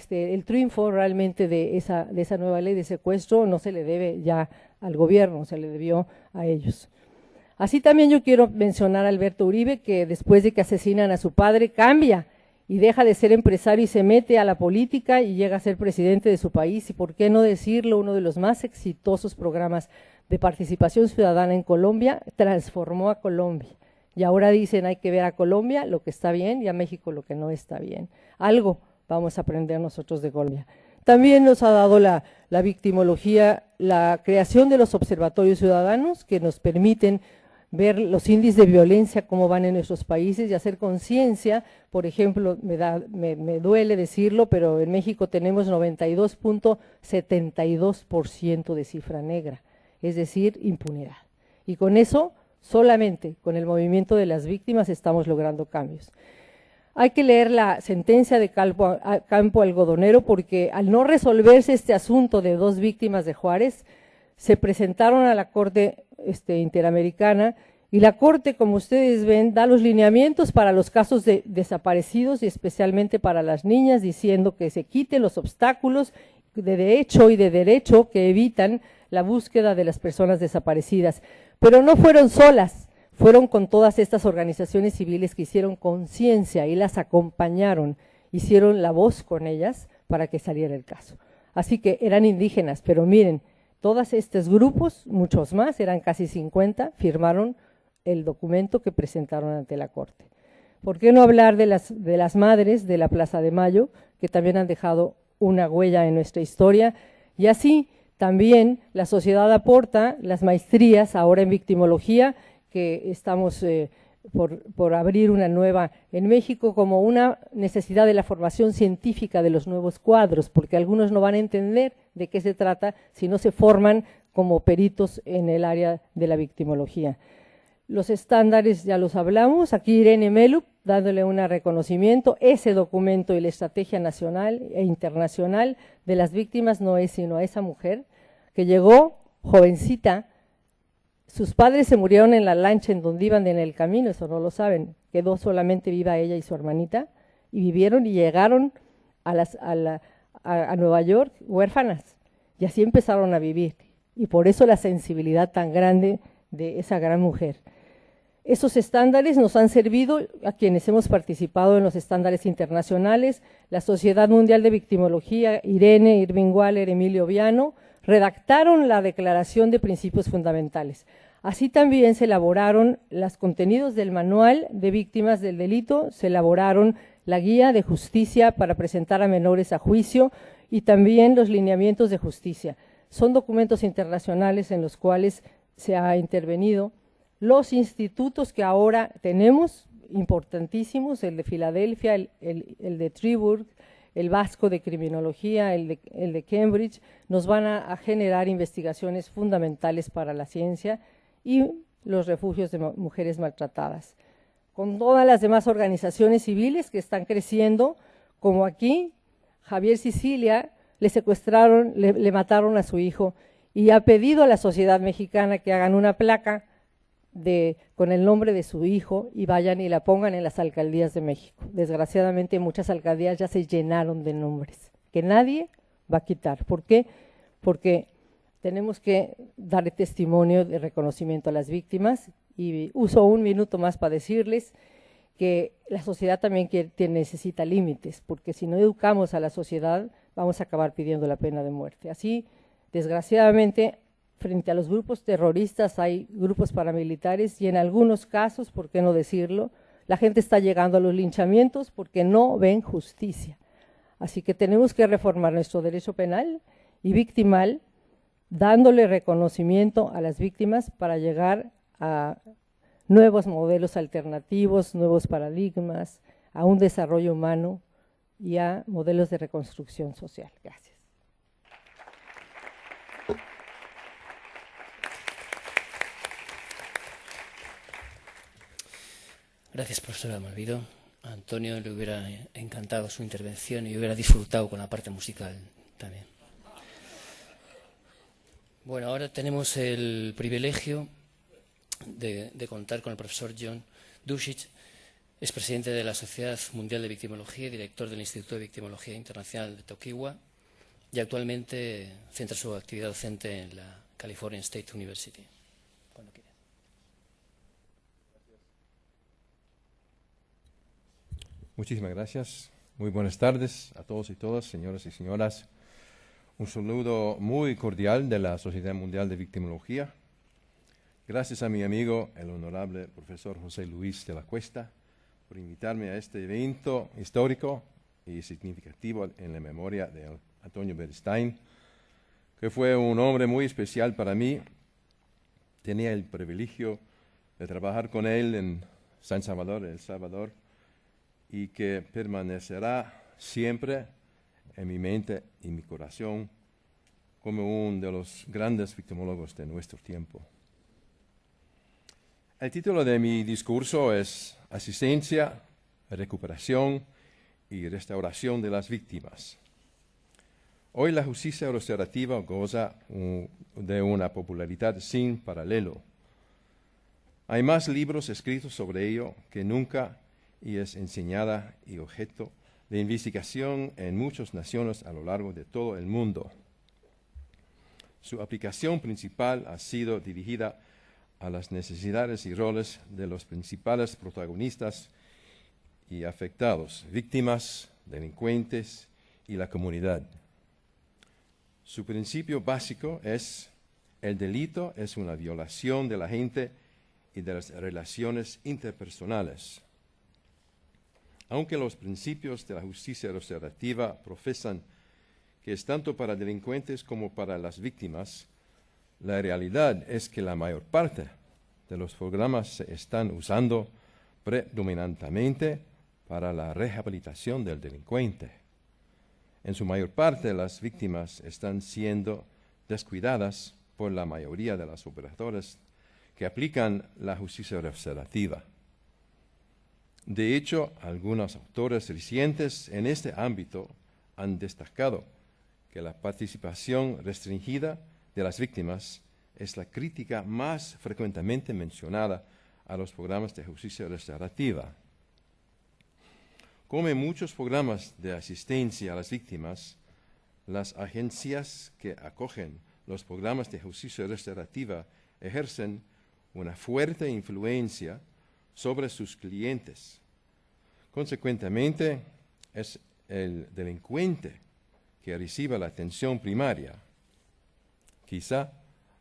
El triunfo realmente de esa nueva ley de secuestro no se le debe ya al gobierno, se le debió a ellos. Así también yo quiero mencionar a Alberto Uribe, que después de que asesinan a su padre cambia y deja de ser empresario y se mete a la política y llega a ser presidente de su país, y por qué no decirlo, uno de los más exitosos programas de participación ciudadana en Colombia, transformó a Colombia. Y ahora dicen hay que ver a Colombia lo que está bien y a México lo que no está bien. Algo vamos a aprender nosotros de Colombia. También nos ha dado la victimología, la creación de los observatorios ciudadanos que nos permiten ver los índices de violencia, cómo van en nuestros países y hacer conciencia. Por ejemplo, me duele decirlo, pero en México tenemos 92.72% de cifra negra, es decir, impunidad. Y con eso, solamente con el movimiento de las víctimas estamos logrando cambios. Hay que leer la sentencia de Campo Algodonero, porque al no resolverse este asunto de 2 víctimas de Juárez, se presentaron a la Corte Interamericana, y la Corte, como ustedes ven, da los lineamientos para los casos de desaparecidos y especialmente para las niñas, diciendo que se quiten los obstáculos de hecho y de derecho que evitan la búsqueda de las personas desaparecidas. Pero no fueron solas, fueron con todas estas organizaciones civiles que hicieron conciencia y las acompañaron, hicieron la voz con ellas para que saliera el caso. Así que eran indígenas, pero miren, todos estos grupos, muchos más, eran casi 50, firmaron el documento que presentaron ante la Corte. ¿Por qué no hablar de las madres de la Plaza de Mayo, que también han dejado una huella en nuestra historia? Y así también la sociedad aporta las maestrías ahora en victimología, que estamos por abrir una nueva en México, como una necesidad de la formación científica de los nuevos cuadros, porque algunos no van a entender de qué se trata si no se forman como peritos en el área de la victimología. Los estándares ya los hablamos, aquí Irene Melup dándole un reconocimiento. Ese documento y la estrategia nacional e internacional de las víctimas no es sino a esa mujer que llegó jovencita. Sus padres se murieron en la lancha en donde iban en el camino, eso no lo saben, quedó solamente viva ella y su hermanita, y vivieron y llegaron a Nueva York huérfanas, y así empezaron a vivir, y por eso la sensibilidad tan grande de esa gran mujer. Esos estándares nos han servido a quienes hemos participado en los estándares internacionales, la Sociedad Mundial de Victimología, Irene, Irving Waller, Emilio Viano, redactaron la Declaración de Principios Fundamentales. Así también se elaboraron los contenidos del Manual de Víctimas del Delito, se elaboraron la Guía de Justicia para presentar a menores a juicio y también los lineamientos de justicia. Son documentos internacionales en los cuales se ha intervenido. Los institutos que ahora tenemos, importantísimos, el de Filadelfia, el de Triburg, el Vasco de Criminología, el de Cambridge, nos van a generar investigaciones fundamentales para la ciencia y los refugios de mujeres maltratadas. Con todas las demás organizaciones civiles que están creciendo, como aquí, Javier Sicilia, le secuestraron, le mataron a su hijo y ha pedido a la sociedad mexicana que hagan una placa con el nombre de su hijo y vayan y la pongan en las alcaldías de México. Desgraciadamente muchas alcaldías ya se llenaron de nombres que nadie va a quitar. ¿Por qué? Porque tenemos que darle testimonio de reconocimiento a las víctimas y uso un minuto más para decirles que la sociedad también necesita límites, porque si no educamos a la sociedad vamos a acabar pidiendo la pena de muerte. Así, desgraciadamente, frente a los grupos terroristas hay grupos paramilitares y en algunos casos, ¿por qué no decirlo?, la gente está llegando a los linchamientos porque no ven justicia. Así que tenemos que reformar nuestro derecho penal y victimal, dándole reconocimiento a las víctimas para llegar a nuevos modelos alternativos, nuevos paradigmas, a un desarrollo humano y a modelos de reconstrucción social. Gracias. Gracias, profesora Malvido. A Antonio le hubiera encantado su intervención y hubiera disfrutado con la parte musical también. Bueno, ahora tenemos el privilegio de contar con el profesor John Duščić, es presidente de la Sociedad Mundial de Victimología y director del Instituto de Victimología Internacional de Tokiwa y actualmente centra su actividad docente en la California State University. Cuando quiera. Muchísimas gracias. Muy buenas tardes a todos y todas, señoras y señoras. Un saludo muy cordial de la Sociedad Mundial de Victimología. Gracias a mi amigo, el honorable profesor José Luis de la Cuesta, por invitarme a este evento histórico y significativo en la memoria de Antonio Beristain, que fue un hombre muy especial para mí. Tenía el privilegio de trabajar con él en San Salvador, El Salvador, y que permanecerá siempre en mi mente y mi corazón como uno de los grandes victimólogos de nuestro tiempo. El título de mi discurso es Asistencia, Recuperación y Restauración de las Víctimas. Hoy la justicia restaurativa goza de una popularidad sin paralelo. Hay más libros escritos sobre ello que nunca y es enseñada y objeto de investigación en muchas naciones a lo largo de todo el mundo. Su aplicación principal ha sido dirigida a las necesidades y roles de los principales protagonistas y afectados, víctimas, delincuentes y la comunidad. Su principio básico es: el delito es una violación de la gente y de las relaciones interpersonales. Aunque los principios de la justicia restaurativa profesan que es tanto para delincuentes como para las víctimas, la realidad es que la mayor parte de los programas se están usando predominantemente para la rehabilitación del delincuente. En su mayor parte, las víctimas están siendo descuidadas por la mayoría de los operadores que aplican la justicia restaurativa. De hecho, algunos autores recientes en este ámbito han destacado que la participación restringida de las víctimas es la crítica más frecuentemente mencionada a los programas de justicia restaurativa. Como en muchos programas de asistencia a las víctimas, las agencias que acogen los programas de justicia restaurativa ejercen una fuerte influencia sobre sus clientes. Consecuentemente, es el delincuente que recibe la atención primaria. Quizá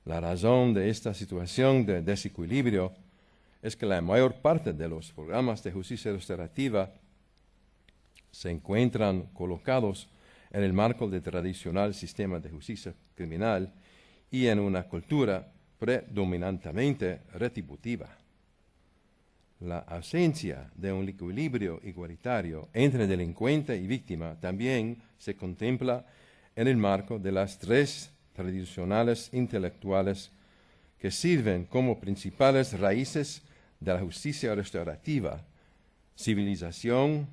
la razón de esta situación de desequilibrio es que la mayor parte de los programas de justicia restaurativa se encuentran colocados en el marco del tradicional sistema de justicia criminal y en una cultura predominantemente retributiva. La ausencia de un equilibrio igualitario entre delincuente y víctima también se contempla en el marco de las tres tradicionales intelectuales que sirven como principales raíces de la justicia restaurativa: civilización,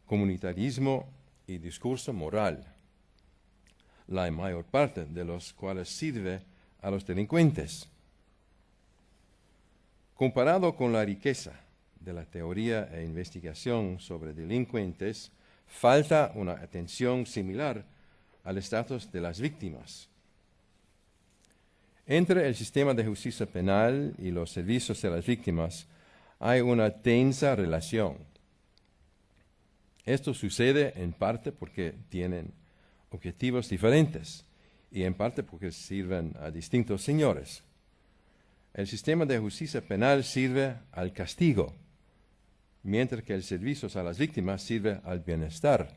comunitarismo y discurso moral, la mayor parte de los cuales sirve a los delincuentes. Comparado con la riqueza de la teoría e investigación sobre delincuentes, falta una atención similar al estatus de las víctimas. Entre el sistema de justicia penal y los servicios de las víctimas hay una tensa relación. Esto sucede en parte porque tienen objetivos diferentes y en parte porque sirven a distintos señores. El sistema de justicia penal sirve al castigo, mientras que el servicio a las víctimas sirve al bienestar.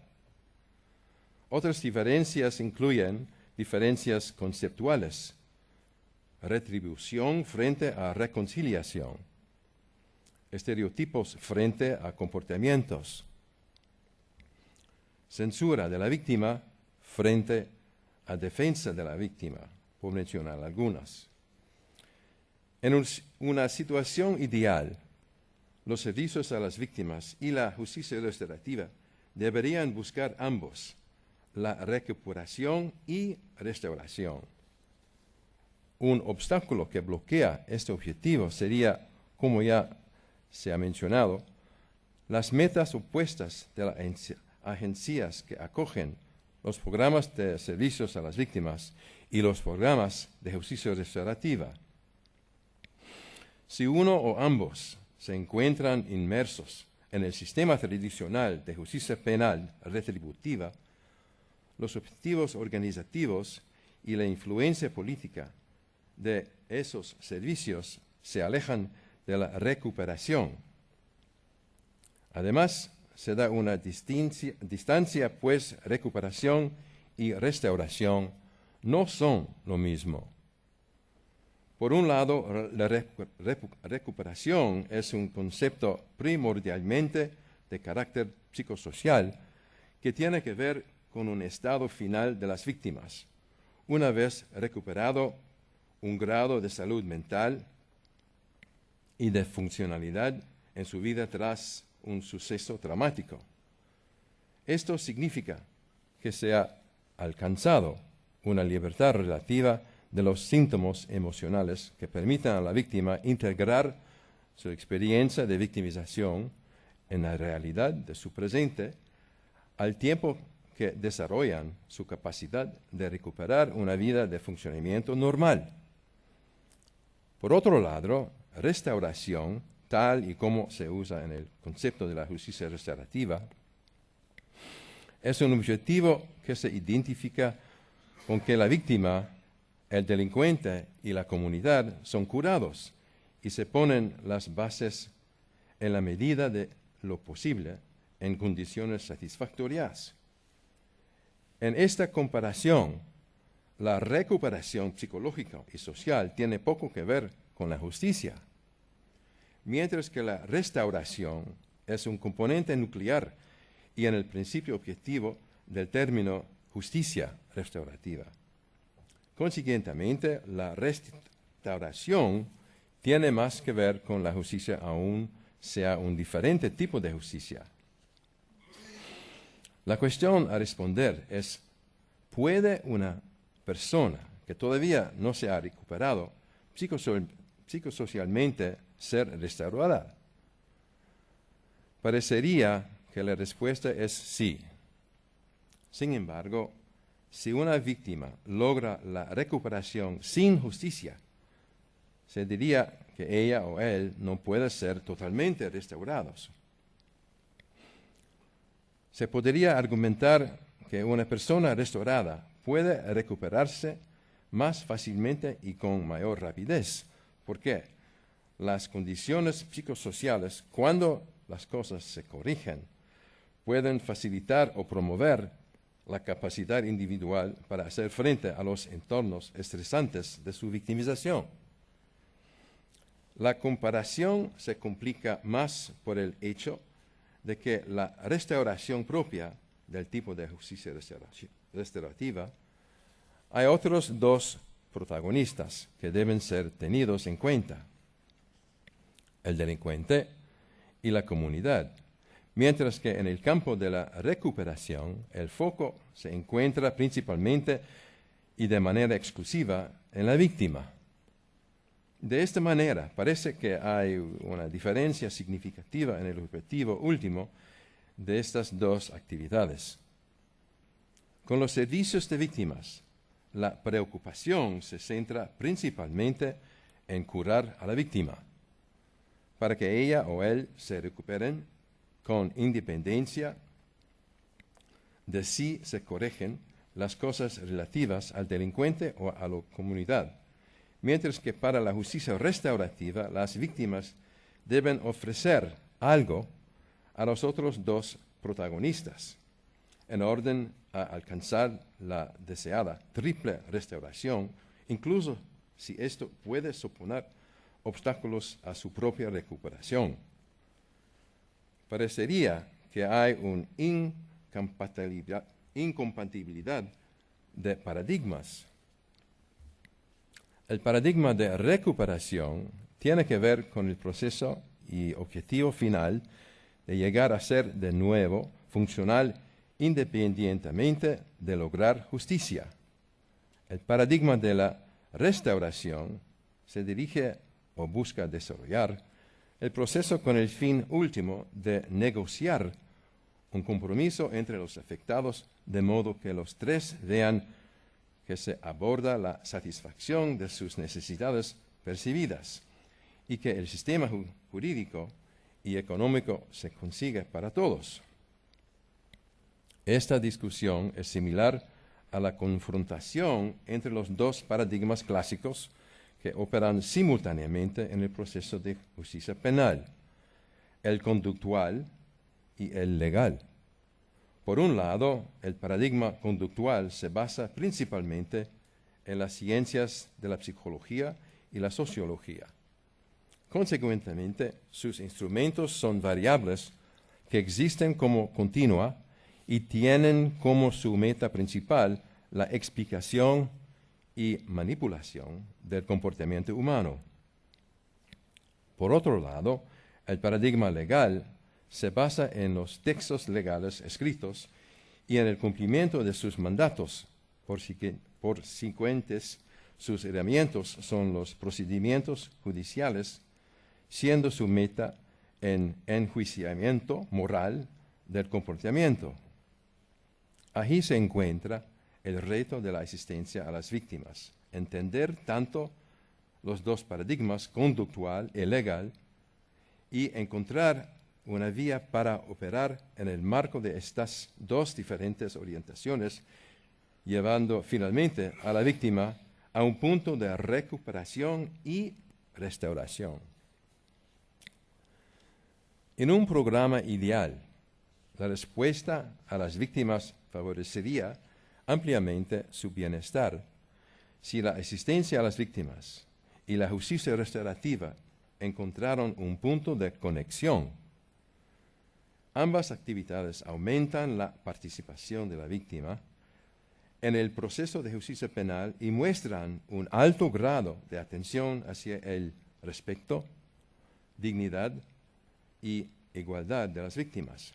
Otras diferencias incluyen diferencias conceptuales: retribución frente a reconciliación, estereotipos frente a comportamientos, censura de la víctima frente a defensa de la víctima, por mencionar algunas. En una situación ideal, los servicios a las víctimas y la justicia restaurativa deberían buscar ambos, la recuperación y restauración. Un obstáculo que bloquea este objetivo sería, como ya se ha mencionado, las metas opuestas de las agencias que acogen los programas de servicios a las víctimas y los programas de justicia restaurativa. Si uno o ambos se encuentran inmersos en el sistema tradicional de justicia penal retributiva, los objetivos organizativos y la influencia política de esos servicios se alejan de la recuperación. Además, se da una distancia, pues recuperación y restauración no son lo mismo. Por un lado, la recuperación es un concepto primordialmente de carácter psicosocial que tiene que ver con un estado final de las víctimas, una vez recuperado un grado de salud mental y de funcionalidad en su vida tras un suceso traumático. Esto significa que se ha alcanzado una libertad relativa de los síntomas emocionales que permitan a la víctima integrar su experiencia de victimización en la realidad de su presente, al tiempo que desarrollan su capacidad de recuperar una vida de funcionamiento normal. Por otro lado, restauración, tal y como se usa en el concepto de la justicia restaurativa, es un objetivo que se identifica con que la víctima, el delincuente y la comunidad son curados y se ponen las bases en la medida de lo posible en condiciones satisfactorias. En esta comparación, la recuperación psicológica y social tiene poco que ver con la justicia, mientras que la restauración es un componente nuclear y en el principio objetivo del término justicia restaurativa. Consiguientemente, la restauración tiene más que ver con la justicia, aún sea un diferente tipo de justicia. La cuestión a responder es: ¿puede una persona que todavía no se ha recuperado psicosocialmente ser restaurada? Parecería que la respuesta es sí. Sin embargo, si una víctima logra la recuperación sin justicia, se diría que ella o él no puede ser totalmente restaurados. Se podría argumentar que una persona restaurada puede recuperarse más fácilmente y con mayor rapidez. ¿Por qué? Las condiciones psicosociales, cuando las cosas se corrigen, pueden facilitar o promover la capacidad individual para hacer frente a los entornos estresantes de su victimización. La comparación se complica más por el hecho de que la restauración propia del tipo de justicia restaurativa, hay otros dos protagonistas que deben ser tenidos en cuenta: el delincuente y la comunidad, mientras que en el campo de la recuperación el foco se encuentra principalmente y de manera exclusiva en la víctima. De esta manera, parece que hay una diferencia significativa en el objetivo último de estas dos actividades. Con los servicios de víctimas, la preocupación se centra principalmente en curar a la víctima, para que ella o él se recuperen con independencia de si se corrigen las cosas relativas al delincuente o a la comunidad. Mientras que para la justicia restaurativa, las víctimas deben ofrecer algo a los otros dos protagonistas, en orden a alcanzar la deseada triple restauración, incluso si esto puede suponer obstáculos a su propia recuperación. Parecería que hay una incompatibilidad de paradigmas. El paradigma de recuperación tiene que ver con el proceso y objetivo final de llegar a ser de nuevo funcional independientemente de lograr justicia. El paradigma de la restauración se dirige o busca desarrollar el proceso con el fin último de negociar un compromiso entre los afectados, de modo que los tres vean que se aborda la satisfacción de sus necesidades percibidas y que el sistema jurídico y económico se consigue para todos. Esta discusión es similar a la confrontación entre los dos paradigmas clásicos que operan simultáneamente en el proceso de justicia penal, el conductual y el legal. Por un lado, el paradigma conductual se basa principalmente en las ciencias de la psicología y la sociología. Consecuentemente, sus instrumentos son variables que existen como continua y tienen como su meta principal la explicación y manipulación del comportamiento humano. Por otro lado, el paradigma legal se basa en los textos legales escritos y en el cumplimiento de sus mandatos. Por consecuentes, sus herramientas son los procedimientos judiciales, siendo su meta en enjuiciamiento moral del comportamiento. Allí se encuentra el reto de la asistencia a las víctimas, entender tanto los dos paradigmas, conductual y legal, y encontrar una vía para operar en el marco de estas dos diferentes orientaciones, llevando finalmente a la víctima a un punto de recuperación y restauración. En un programa ideal, la respuesta a las víctimas favorecería ampliamente su bienestar si la asistencia a las víctimas y la justicia restaurativa encontraron un punto de conexión. Ambas actividades aumentan la participación de la víctima en el proceso de justicia penal y muestran un alto grado de atención hacia el respeto, dignidad y igualdad de las víctimas.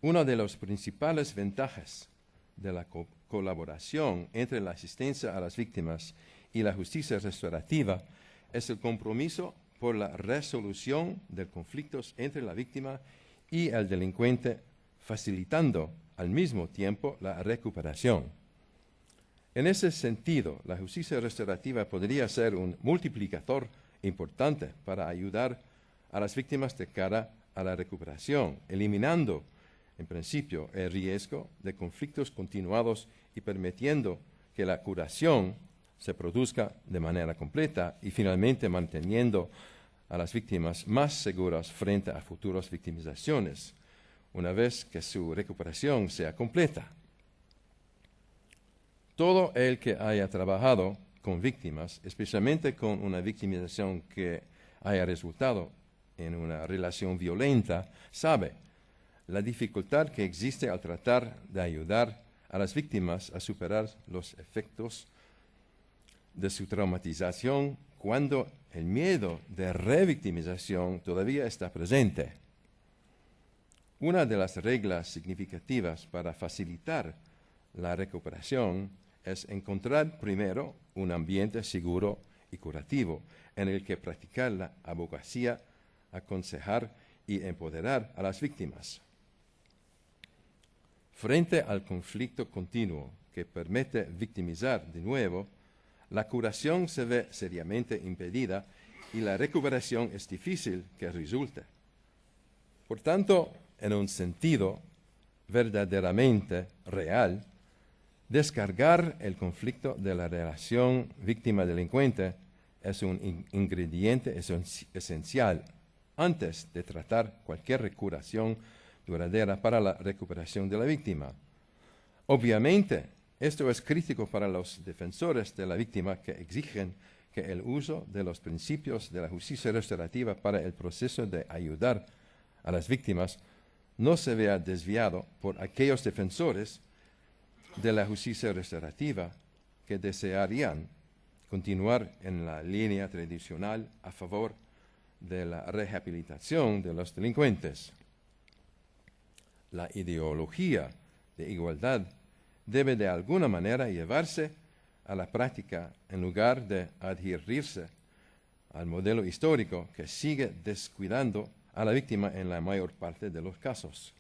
Una de las principales ventajas de la colaboración entre la asistencia a las víctimas y la justicia restaurativa es el compromiso por la resolución de conflictos entre la víctima y el delincuente, facilitando al mismo tiempo la recuperación. En ese sentido, la justicia restaurativa podría ser un multiplicador importante para ayudar a las víctimas de cara a la recuperación, eliminando, en principio, el riesgo de conflictos continuados y permitiendo que la curación se produzca de manera completa y finalmente manteniendo a las víctimas más seguras frente a futuras victimizaciones, una vez que su recuperación sea completa. Todo el que haya trabajado con víctimas, especialmente con una victimización que haya resultado en una relación violenta, sabe la dificultad que existe al tratar de ayudar a las víctimas a superar los efectos de su traumatización cuando el miedo de revictimización todavía está presente. Una de las reglas significativas para facilitar la recuperación es encontrar primero un ambiente seguro y curativo en el que practicar la abogacía, aconsejar y empoderar a las víctimas. Frente al conflicto continuo que permite victimizar de nuevo, la curación se ve seriamente impedida y la recuperación es difícil que resulte. Por tanto, en un sentido verdaderamente real, descargar el conflicto de la relación víctima-delincuente es un ingrediente esencial antes de tratar cualquier recuperación duradera para la recuperación de la víctima. Obviamente, esto es crítico para los defensores de la víctima que exigen que el uso de los principios de la justicia restaurativa para el proceso de ayudar a las víctimas no se vea desviado por aquellos defensores de la justicia restaurativa que desearían continuar en la línea tradicional a favor de la rehabilitación de los delincuentes. La ideología de igualdad debe de alguna manera llevarse a la práctica en lugar de adherirse al modelo histórico que sigue descuidando a la víctima en la mayor parte de los casos.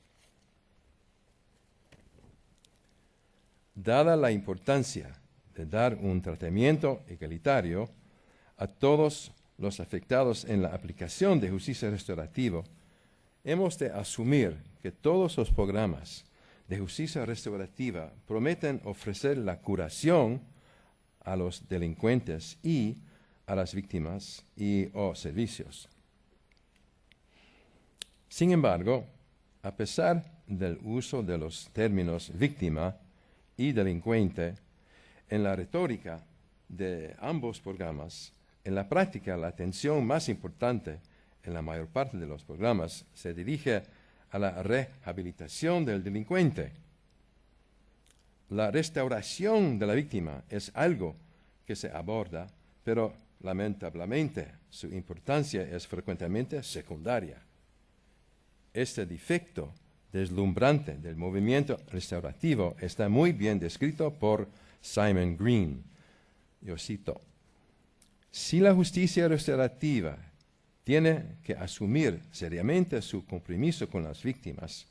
Dada la importancia de dar un tratamiento igualitario a todos los afectados en la aplicación de justicia restaurativa, hemos de asumir que todos los programas de justicia restaurativa prometen ofrecer la curación a los delincuentes y a las víctimas o servicios. Sin embargo, a pesar del uso de los términos víctima y delincuente en la retórica de ambos programas, en la práctica la atención más importante en la mayor parte de los programas se dirige a la rehabilitación del delincuente. La restauración de la víctima es algo que se aborda, pero lamentablemente su importancia es frecuentemente secundaria. Este defecto deslumbrante del movimiento restaurativo está muy bien descrito por Simon Green. Yo cito: si la justicia restaurativa tiene que asumir seriamente su compromiso con las víctimas,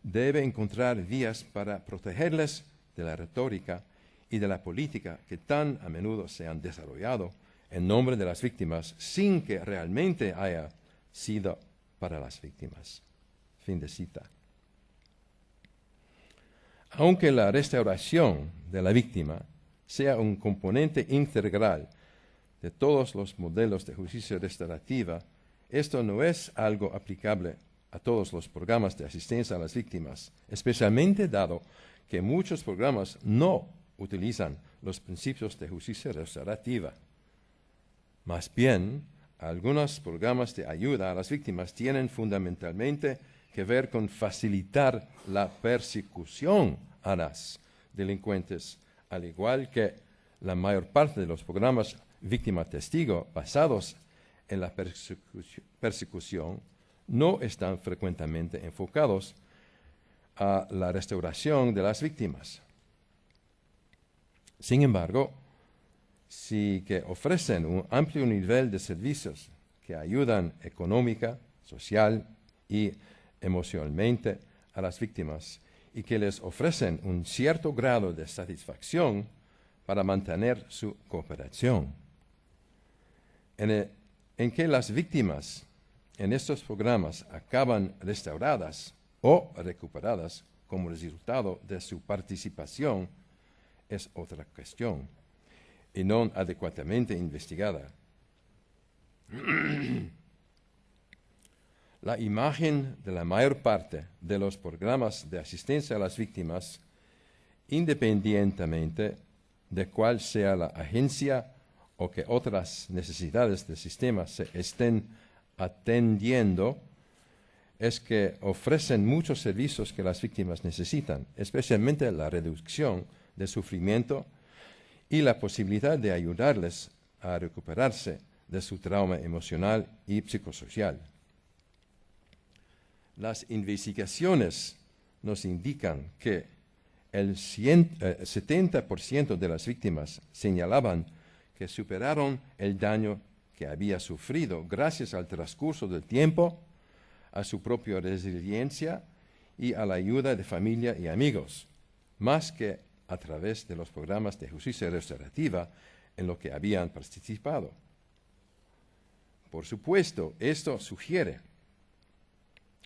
debe encontrar vías para protegerlas de la retórica y de la política que tan a menudo se han desarrollado en nombre de las víctimas sin que realmente haya sido para las víctimas. Fin de cita. Aunque la restauración de la víctima sea un componente integral de todos los modelos de justicia restaurativa, esto no es algo aplicable a todos los programas de asistencia a las víctimas, especialmente dado que muchos programas no utilizan los principios de justicia restaurativa. Más bien, algunos programas de ayuda a las víctimas tienen fundamentalmente que ver con facilitar la persecución a las delincuentes, al igual que la mayor parte de los programas víctima-testigo basados en la persecución no están frecuentemente enfocados a la restauración de las víctimas. Sin embargo, sí que ofrecen un amplio nivel de servicios que ayudan económica, social y emocionalmente a las víctimas y que les ofrecen un cierto grado de satisfacción para mantener su cooperación. En que las víctimas en estos programas acaban restauradas o recuperadas como resultado de su participación es otra cuestión, y no adecuadamente investigada. La imagen de la mayor parte de los programas de asistencia a las víctimas, independientemente de cuál sea la agencia o que otras necesidades del sistema se estén atendiendo, es que ofrecen muchos servicios que las víctimas necesitan, especialmente la reducción del sufrimiento y la posibilidad de ayudarles a recuperarse de su trauma emocional y psicosocial. Las investigaciones nos indican que el 70% de las víctimas señalaban que superaron el daño que había sufrido gracias al transcurso del tiempo, a su propia resiliencia y a la ayuda de familia y amigos, más que a través de los programas de justicia restaurativa en los que habían participado. Por supuesto, esto sugiere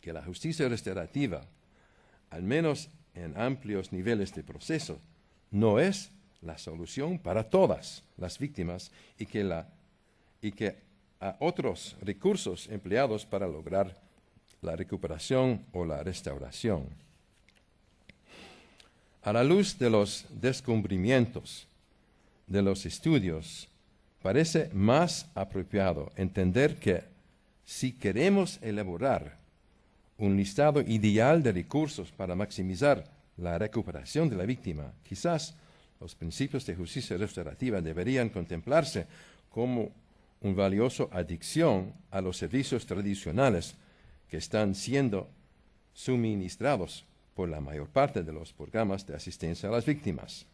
que la justicia restaurativa, al menos en amplios niveles de proceso, no es la solución para todas las víctimas y que a otros recursos empleados para lograr la recuperación o la restauración. A la luz de los descubrimientos de los estudios, parece más apropiado entender que si queremos elaborar un listado ideal de recursos para maximizar la recuperación de la víctima, quizás los principios de justicia restaurativa deberían contemplarse como una valiosa adición a los servicios tradicionales que están siendo suministrados por la mayor parte de los programas de asistencia a las víctimas.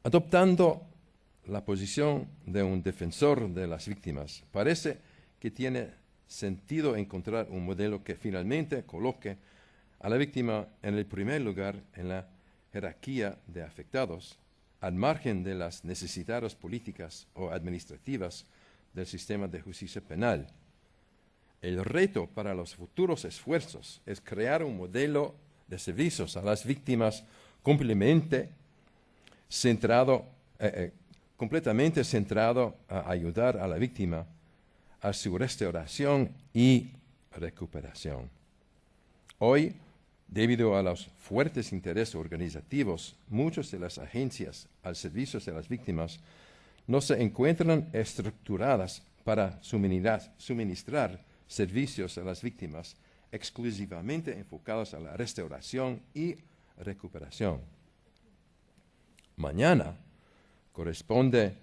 Adoptando la posición de un defensor de las víctimas, parece que tiene sentido encontrar un modelo que finalmente coloque a la víctima en el primer lugar en la jerarquía de afectados, al margen de las necesidades políticas o administrativas del sistema de justicia penal. El reto para los futuros esfuerzos es crear un modelo de servicios a las víctimas completamente centrado a ayudar a la víctima a su restauración y recuperación. Hoy, debido a los fuertes intereses organizativos, muchas de las agencias al servicio de las víctimas no se encuentran estructuradas para suministrar servicios a las víctimas exclusivamente enfocados a la restauración y recuperación. Mañana corresponde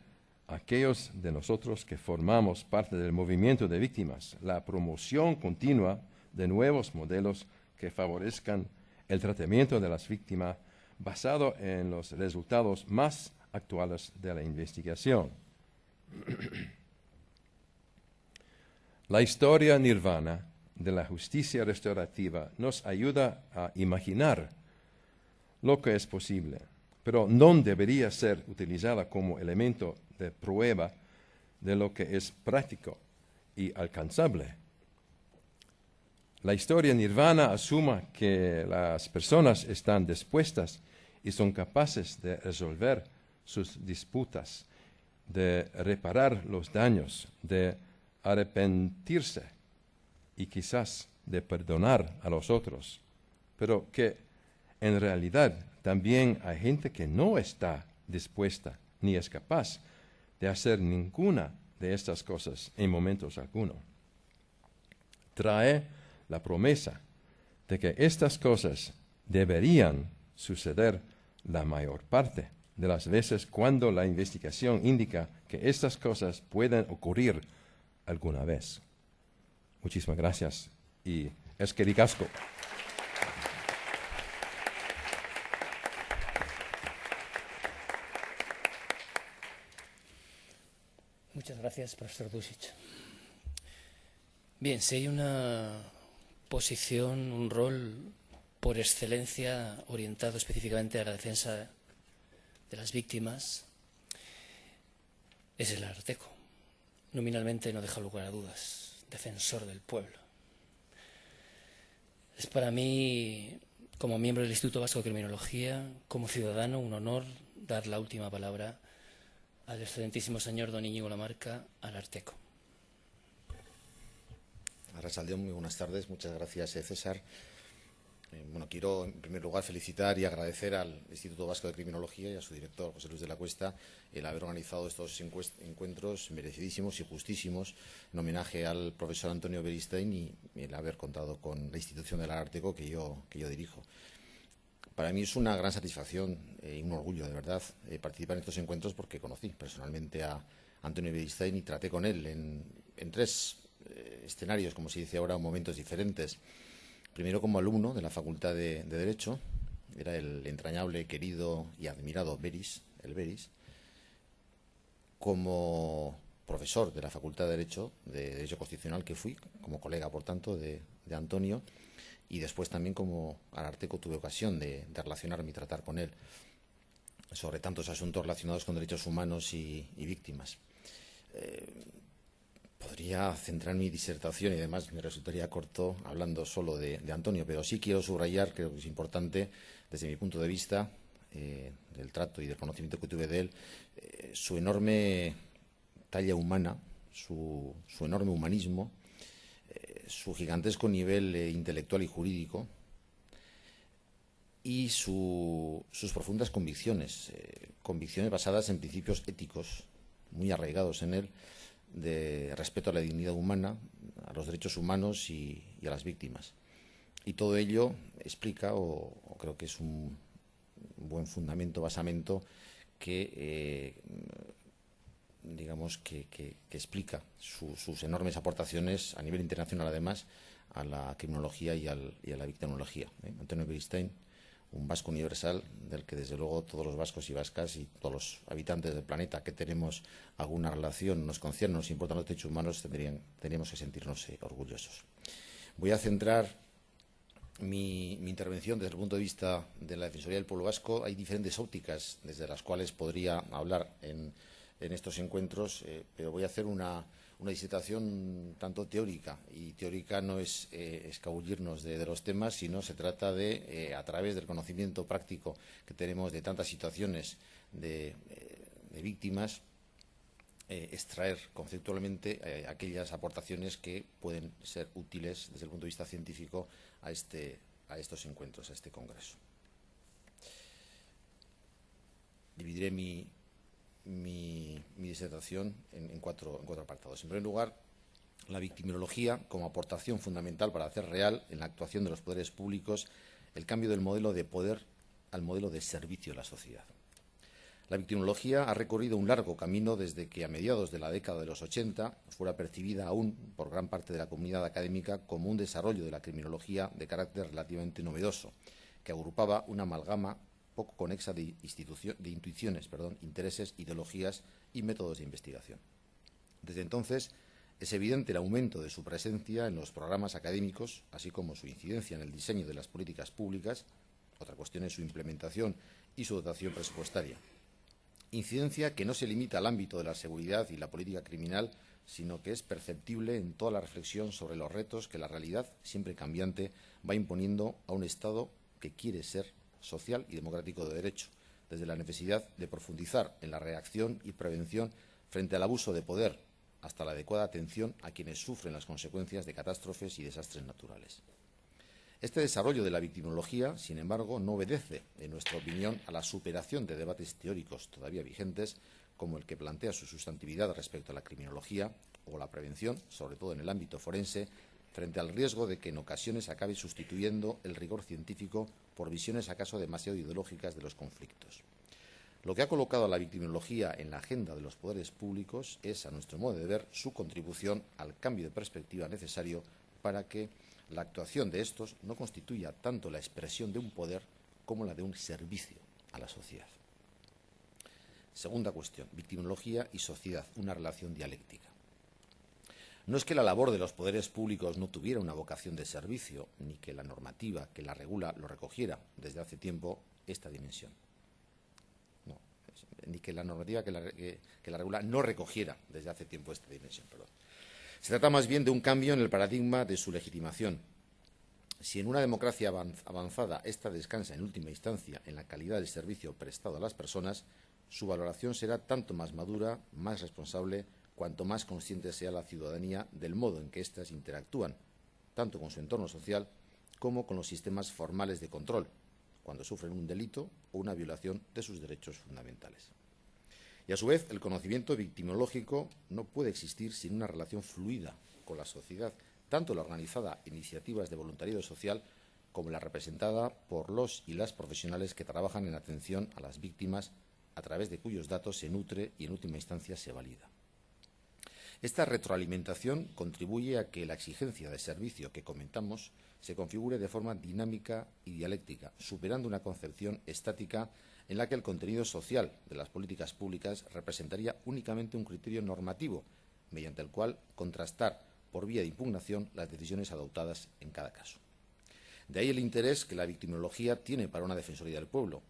a aquellos de nosotros que formamos parte del movimiento de víctimas la promoción continua de nuevos modelos que favorezcan el tratamiento de las víctimas basado en los resultados más actuales de la investigación. La historia nirvana de la justicia restaurativa nos ayuda a imaginar lo que es posible, pero no debería ser utilizada como elemento de prueba de lo que es práctico y alcanzable. La historia nirvana asume que las personas están dispuestas y son capaces de resolver sus disputas, de reparar los daños, de arrepentirse y quizás de perdonar a los otros, pero que en realidad también hay gente que no está dispuesta ni es capaz de hacer ninguna de estas cosas en momentos alguno. Trae la promesa de que estas cosas deberían suceder la mayor parte de las veces cuando la investigación indica que estas cosas pueden ocurrir alguna vez. Muchísimas gracias y es que ricasco. Muchas gracias, profesor Dušić. Bien, si hay una posición, un rol por excelencia orientado específicamente a la defensa de las víctimas, es el Ararteko. Nominalmente no deja lugar a dudas, defensor del pueblo. Es para mí Como miembro del Instituto Vasco de Criminología, como ciudadano, un honor dar la última palabra al excelentísimo señor don Íñigo Lamarca, Ararteko. Arratsaldeon, muy buenas tardes. Muchas gracias, César. Bueno, quiero en primer lugar felicitar y agradecer al Instituto Vasco de Criminología y a su director, José Luis de la Cuesta, el haber organizado estos encuentros merecidísimos y justísimos en homenaje al profesor Antonio Beristain y el haber contado con la institución del Ararteko que yo dirijo. Para mí es una gran satisfacción y un orgullo, de verdad, participar en estos encuentros porque conocí personalmente a Antonio Beristain y traté con él en tres escenarios, como se dice ahora, momentos diferentes. Primero como alumno de la Facultad de Derecho, era el entrañable, querido y admirado Beris. Como profesor de la Facultad de Derecho Constitucional que fui, como colega, por tanto, de Antonio, y después también como Ararteko tuve ocasión de relacionarme y tratar con él sobre tantos asuntos relacionados con derechos humanos y víctimas. Podría centrar mi disertación y además me resultaría corto hablando solo de Antonio, pero sí quiero subrayar, creo que es importante desde mi punto de vista, del trato y del conocimiento que tuve de él, su enorme talla humana, su enorme humanismo, su gigantesco nivel intelectual y jurídico y sus profundas convicciones, convicciones basadas en principios éticos muy arraigados en él, de respeto a la dignidad humana, a los derechos humanos y a las víctimas. Y todo ello explica, o creo que es un buen fundamento, basamento, que digamos que explica sus enormes aportaciones a nivel internacional, además, a la criminología y a la victimología. Antonio Beristain, un vasco universal del que desde luego todos los vascos y vascas y todos los habitantes del planeta que tenemos alguna relación, nos concierne, nos importan los derechos humanos, tendríamos que sentirnos orgullosos. Voy a centrar mi intervención desde el punto de vista de la Defensoría del Pueblo Vasco. Hay diferentes ópticas desde las cuales podría hablar en estos encuentros, pero voy a hacer una disertación tanto teórica, y teórica no es escabullirnos de los temas, sino se trata de, a través del conocimiento práctico que tenemos de tantas situaciones de víctimas, extraer conceptualmente aquellas aportaciones que pueden ser útiles desde el punto de vista científico a estos encuentros, a este congreso. Dividiré mi disertación en cuatro apartados. En primer lugar, la victimología como aportación fundamental para hacer real en la actuación de los poderes públicos el cambio del modelo de poder al modelo de servicio a la sociedad. La victimología ha recorrido un largo camino desde que a mediados de la década de los 80 fuera percibida aún por gran parte de la comunidad académica como un desarrollo de la criminología de carácter relativamente novedoso, que agrupaba una amalgama poco conexa de intuiciones, intereses, ideologías y métodos de investigación. Desde entonces, es evidente el aumento de su presencia en los programas académicos, así como su incidencia en el diseño de las políticas públicas. Otra cuestión es su implementación y su dotación presupuestaria. Incidencia que no se limita al ámbito de la seguridad y la política criminal, sino que es perceptible en toda la reflexión sobre los retos que la realidad, siempre cambiante, va imponiendo a un Estado que quiere ser social y democrático de derecho, desde la necesidad de profundizar en la reacción y prevención frente al abuso de poder, hasta la adecuada atención a quienes sufren las consecuencias de catástrofes y desastres naturales. Este desarrollo de la victimología, sin embargo, no obedece, en nuestra opinión, a la superación de debates teóricos todavía vigentes, como el que plantea su sustantividad respecto a la criminología o la prevención, sobre todo en el ámbito forense, frente al riesgo de que en ocasiones acabe sustituyendo el rigor científico por visiones acaso demasiado ideológicas de los conflictos. Lo que ha colocado a la victimología en la agenda de los poderes públicos es, a nuestro modo de ver, su contribución al cambio de perspectiva necesario para que la actuación de estos no constituya tanto la expresión de un poder como la de un servicio a la sociedad. Segunda cuestión, victimología y sociedad, una relación dialéctica. No es que la labor de los poderes públicos no tuviera una vocación de servicio, ni que la normativa que la regula lo recogiera desde hace tiempo esta dimensión. No, ni que la normativa que la regula no recogiera desde hace tiempo esta dimensión. Se trata más bien de un cambio en el paradigma de su legitimación. Si en una democracia avanzada esta descansa en última instancia en la calidad del servicio prestado a las personas, su valoración será tanto más madura, más responsable, cuanto más consciente sea la ciudadanía del modo en que éstas interactúan, tanto con su entorno social como con los sistemas formales de control, cuando sufren un delito o una violación de sus derechos fundamentales. Y a su vez, el conocimiento victimológico no puede existir sin una relación fluida con la sociedad, tanto la organizada iniciativas de voluntariado social como la representada por los y las profesionales que trabajan en atención a las víctimas, a través de cuyos datos se nutre y en última instancia se valida. Esta retroalimentación contribuye a que la exigencia de servicio que comentamos se configure de forma dinámica y dialéctica, superando una concepción estática en la que el contenido social de las políticas públicas representaría únicamente un criterio normativo, mediante el cual contrastar por vía de impugnación las decisiones adoptadas en cada caso. De ahí el interés que la victimología tiene para una Defensoría del Pueblo,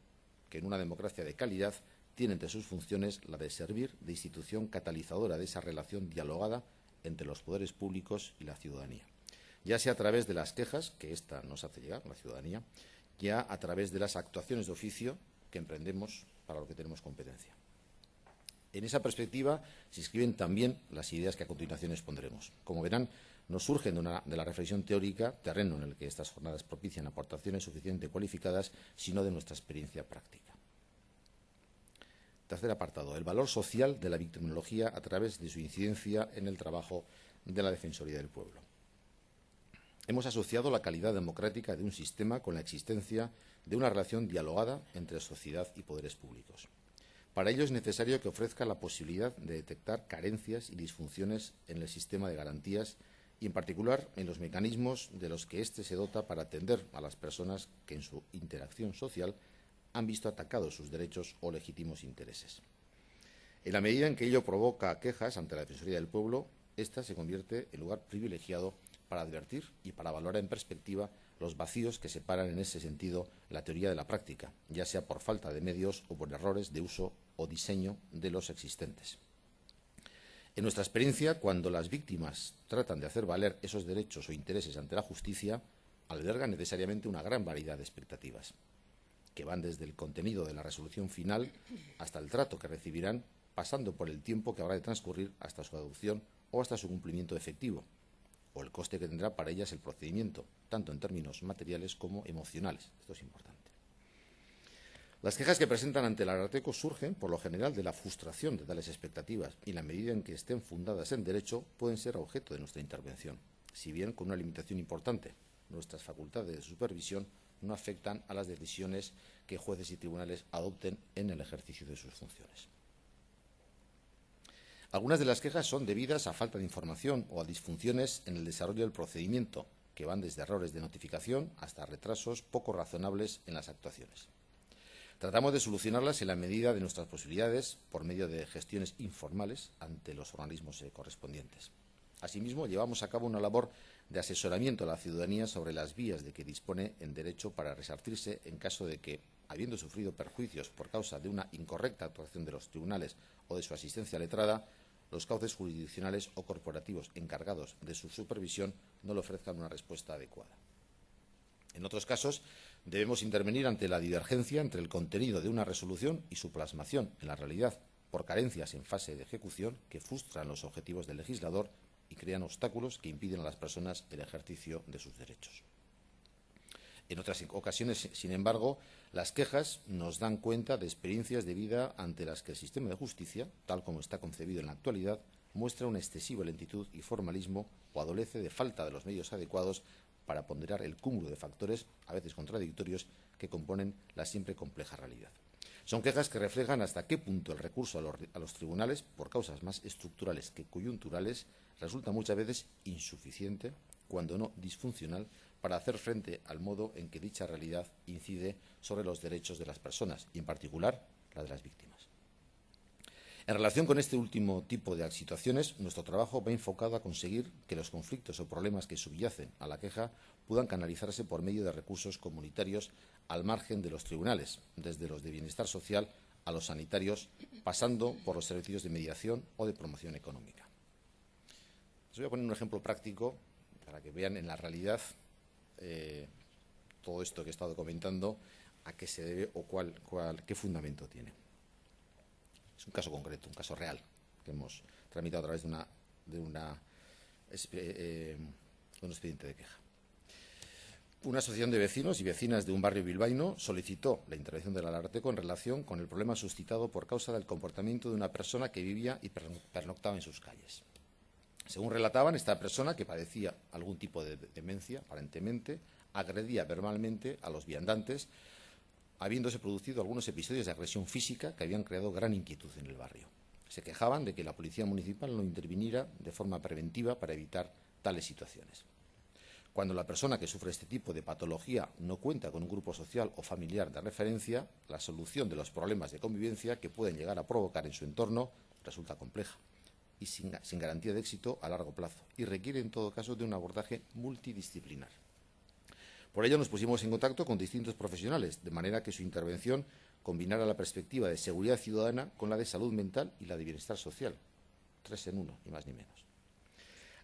que en una democracia de calidad tiene entre sus funciones la de servir de institución catalizadora de esa relación dialogada entre los poderes públicos y la ciudadanía, ya sea a través de las quejas que ésta nos hace llegar, la ciudadanía, ya a través de las actuaciones de oficio que emprendemos para lo que tenemos competencia. En esa perspectiva se inscriben también las ideas que a continuación expondremos. Como verán, no surgen de la reflexión teórica, terreno en el que estas jornadas propician aportaciones suficientemente cualificadas, sino de nuestra experiencia práctica. Tercer apartado, el valor social de la victimología a través de su incidencia en el trabajo de la Defensoría del Pueblo. Hemos asociado la calidad democrática de un sistema con la existencia de una relación dialogada entre sociedad y poderes públicos. Para ello es necesario que ofrezca la posibilidad de detectar carencias y disfunciones en el sistema de garantías y, en particular, en los mecanismos de los que éste se dota para atender a las personas que en su interacción social han visto atacados sus derechos o legítimos intereses. En la medida en que ello provoca quejas ante la Defensoría del Pueblo, ésta se convierte en lugar privilegiado para advertir y para valorar en perspectiva los vacíos que separan en ese sentido la teoría de la práctica, ya sea por falta de medios o por errores de uso o diseño de los existentes. En nuestra experiencia, cuando las víctimas tratan de hacer valer esos derechos o intereses ante la justicia, albergan necesariamente una gran variedad de expectativas, que van desde el contenido de la resolución final hasta el trato que recibirán, pasando por el tiempo que habrá de transcurrir hasta su adopción o hasta su cumplimiento efectivo, o el coste que tendrá para ellas el procedimiento, tanto en términos materiales como emocionales. Esto es importante. Las quejas que presentan ante el Ararteko surgen, por lo general, de la frustración de tales expectativas y, en la medida en que estén fundadas en derecho, pueden ser objeto de nuestra intervención, si bien con una limitación importante. Nuestras facultades de supervisión no afectan a las decisiones que jueces y tribunales adopten en el ejercicio de sus funciones. Algunas de las quejas son debidas a falta de información o a disfunciones en el desarrollo del procedimiento, que van desde errores de notificación hasta retrasos poco razonables en las actuaciones. Tratamos de solucionarlas en la medida de nuestras posibilidades por medio de gestiones informales ante los organismos correspondientes. Asimismo, llevamos a cabo una labor de asesoramiento a la ciudadanía sobre las vías de que dispone en derecho para resarcirse en caso de que, habiendo sufrido perjuicios por causa de una incorrecta actuación de los tribunales o de su asistencia letrada, los cauces jurisdiccionales o corporativos encargados de su supervisión no le ofrezcan una respuesta adecuada. En otros casos, debemos intervenir ante la divergencia entre el contenido de una resolución y su plasmación en la realidad, por carencias en fase de ejecución que frustran los objetivos del legislador y crean obstáculos que impiden a las personas el ejercicio de sus derechos. En otras ocasiones, sin embargo, las quejas nos dan cuenta de experiencias de vida ante las que el sistema de justicia, tal como está concebido en la actualidad, muestra una excesiva lentitud y formalismo o adolece de falta de los medios adecuados para ponderar el cúmulo de factores, a veces contradictorios, que componen la siempre compleja realidad. Son quejas que reflejan hasta qué punto el recurso a los tribunales, por causas más estructurales que coyunturales, resulta muchas veces insuficiente, cuando no disfuncional, para hacer frente al modo en que dicha realidad incide sobre los derechos de las personas, y en particular la de las víctimas. En relación con este último tipo de situaciones, nuestro trabajo va enfocado a conseguir que los conflictos o problemas que subyacen a la queja puedan canalizarse por medio de recursos comunitarios al margen de los tribunales, desde los de bienestar social a los sanitarios, pasando por los servicios de mediación o de promoción económica. Les voy a poner un ejemplo práctico para que vean en la realidad todo esto que he estado comentando, a qué se debe o qué fundamento tiene. Es un caso concreto, un caso real, que hemos tramitado a través de un expediente de queja. Una asociación de vecinos y vecinas de un barrio bilbaíno solicitó la intervención del Ararteko en relación con el problema suscitado por causa del comportamiento de una persona que vivía y pernoctaba en sus calles. Según relataban, esta persona, que padecía algún tipo de demencia, aparentemente, agredía verbalmente a los viandantes, habiéndose producido algunos episodios de agresión física que habían creado gran inquietud en el barrio. Se quejaban de que la policía municipal no interviniera de forma preventiva para evitar tales situaciones. Cuando la persona que sufre este tipo de patología no cuenta con un grupo social o familiar de referencia, la solución de los problemas de convivencia que pueden llegar a provocar en su entorno resulta compleja y sin garantía de éxito a largo plazo, y requiere en todo caso de un abordaje multidisciplinar. Por ello nos pusimos en contacto con distintos profesionales, de manera que su intervención combinara la perspectiva de seguridad ciudadana con la de salud mental y la de bienestar social. 3 en 1, ni más ni menos.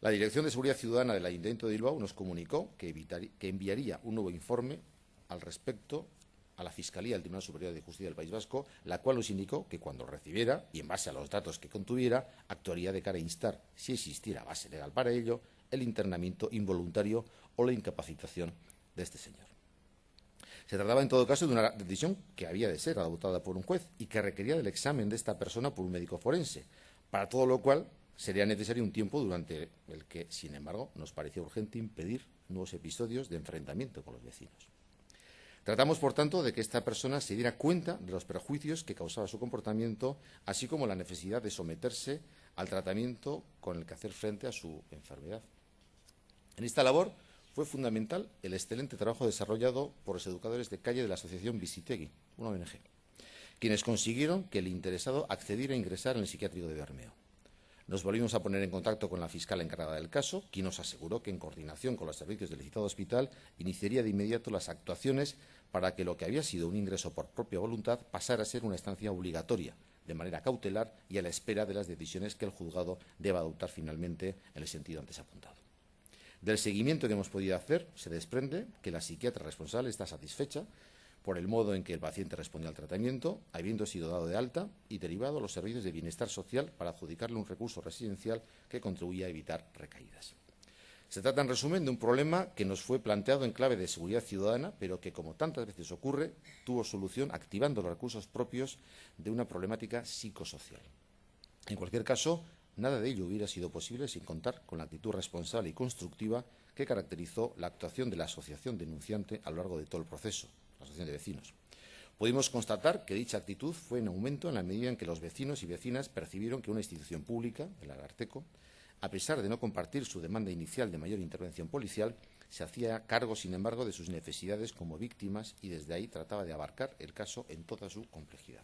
La Dirección de Seguridad Ciudadana del Ayuntamiento de Bilbao nos comunicó que enviaría un nuevo informe al respecto a la Fiscalía del Tribunal Superior de Justicia del País Vasco, la cual nos indicó que cuando lo recibiera, y en base a los datos que contuviera, actuaría de cara a instar, si existiera base legal para ello, el internamiento involuntario o la incapacitación de este señor. Se trataba en todo caso de una decisión que había de ser adoptada por un juez y que requería del examen de esta persona por un médico forense, para todo lo cual sería necesario un tiempo durante el que, sin embargo, nos parecía urgente impedir nuevos episodios de enfrentamiento con los vecinos. Tratamos, por tanto, de que esta persona se diera cuenta de los perjuicios que causaba su comportamiento, así como la necesidad de someterse al tratamiento con el que hacer frente a su enfermedad. En esta labor fue fundamental el excelente trabajo desarrollado por los educadores de calle de la asociación Bizitegui, una ONG, quienes consiguieron que el interesado accediera a ingresar en el psiquiátrico de Bermeo. Nos volvimos a poner en contacto con la fiscal encargada del caso, quien nos aseguró que, en coordinación con los servicios del citado hospital, iniciaría de inmediato las actuaciones para que lo que había sido un ingreso por propia voluntad pasara a ser una estancia obligatoria, de manera cautelar y a la espera de las decisiones que el juzgado deba adoptar finalmente en el sentido antes apuntado. Del seguimiento que hemos podido hacer, se desprende que la psiquiatra responsable está satisfecha por el modo en que el paciente respondió al tratamiento, habiendo sido dado de alta y derivado a los servicios de bienestar social para adjudicarle un recurso residencial que contribuía a evitar recaídas. Se trata, en resumen, de un problema que nos fue planteado en clave de seguridad ciudadana, pero que, como tantas veces ocurre, tuvo solución activando los recursos propios de una problemática psicosocial. En cualquier caso, nada de ello hubiera sido posible sin contar con la actitud responsable y constructiva que caracterizó la actuación de la asociación denunciante a lo largo de todo el proceso, la asociación de vecinos. Pudimos constatar que dicha actitud fue en aumento en la medida en que los vecinos y vecinas percibieron que una institución pública, el Ararteko, a pesar de no compartir su demanda inicial de mayor intervención policial, se hacía cargo, sin embargo, de sus necesidades como víctimas y desde ahí trataba de abarcar el caso en toda su complejidad.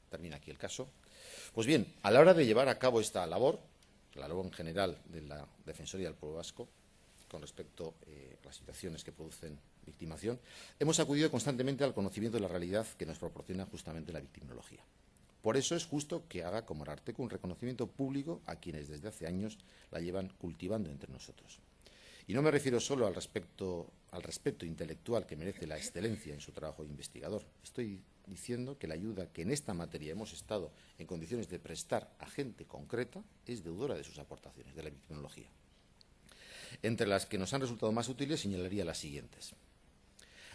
Termina aquí el caso. Pues bien, a la hora de llevar a cabo esta labor, la labor en general de la Defensoría del Pueblo Vasco, con respecto a las situaciones que producen victimación, hemos acudido constantemente al conocimiento de la realidad que nos proporciona justamente la victimología. Por eso es justo que haga como Ararteko un reconocimiento público a quienes desde hace años la llevan cultivando entre nosotros. Y no me refiero solo al respeto intelectual que merece la excelencia en su trabajo investigador. Estoy diciendo que la ayuda que en esta materia hemos estado en condiciones de prestar a gente concreta es deudora de sus aportaciones, de la victimología. Entre las que nos han resultado más útiles señalaría las siguientes.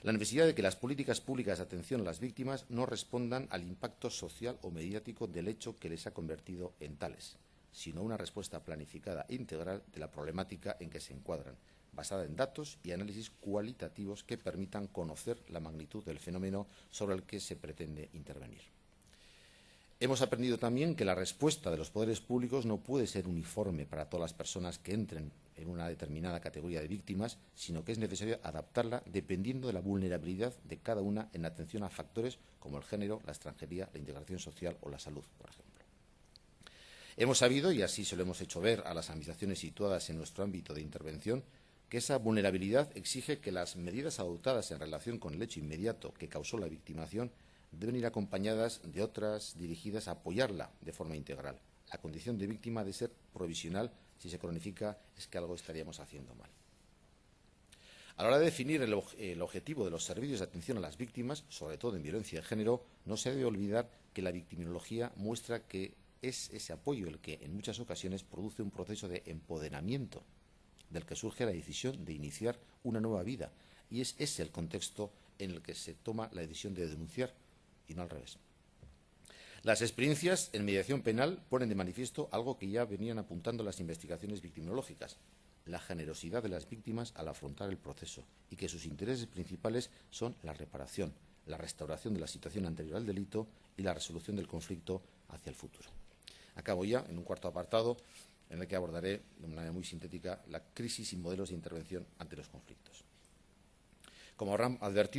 La necesidad de que las políticas públicas de atención a las víctimas no respondan al impacto social o mediático del hecho que les ha convertido en tales, sino una respuesta planificada e integral de la problemática en que se encuadran, basada en datos y análisis cualitativos que permitan conocer la magnitud del fenómeno sobre el que se pretende intervenir. Hemos aprendido también que la respuesta de los poderes públicos no puede ser uniforme para todas las personas que entren en una determinada categoría de víctimas, sino que es necesario adaptarla dependiendo de la vulnerabilidad de cada una en atención a factores como el género, la extranjería, la integración social o la salud, por ejemplo. Hemos sabido, y así se lo hemos hecho ver a las administraciones situadas en nuestro ámbito de intervención, que esa vulnerabilidad exige que las medidas adoptadas en relación con el hecho inmediato que causó la victimación deben ir acompañadas de otras dirigidas a apoyarla de forma integral. La condición de víctima ha de ser provisional. Si se cronifica, es que algo estaríamos haciendo mal. A la hora de definir el objetivo de los servicios de atención a las víctimas, sobre todo en violencia de género, no se debe olvidar que la victimología muestra que es ese apoyo el que en muchas ocasiones produce un proceso de empoderamiento del que surge la decisión de iniciar una nueva vida, y es ese el contexto en el que se toma la decisión de denunciar y no al revés. Las experiencias en mediación penal ponen de manifiesto algo que ya venían apuntando las investigaciones victimológicas: la generosidad de las víctimas al afrontar el proceso, y que sus intereses principales son la reparación, la restauración de la situación anterior al delito y la resolución del conflicto hacia el futuro. Acabo ya en un cuarto apartado en el que abordaré de manera muy sintética la crisis y modelos de intervención ante los conflictos. Como habrán advertido,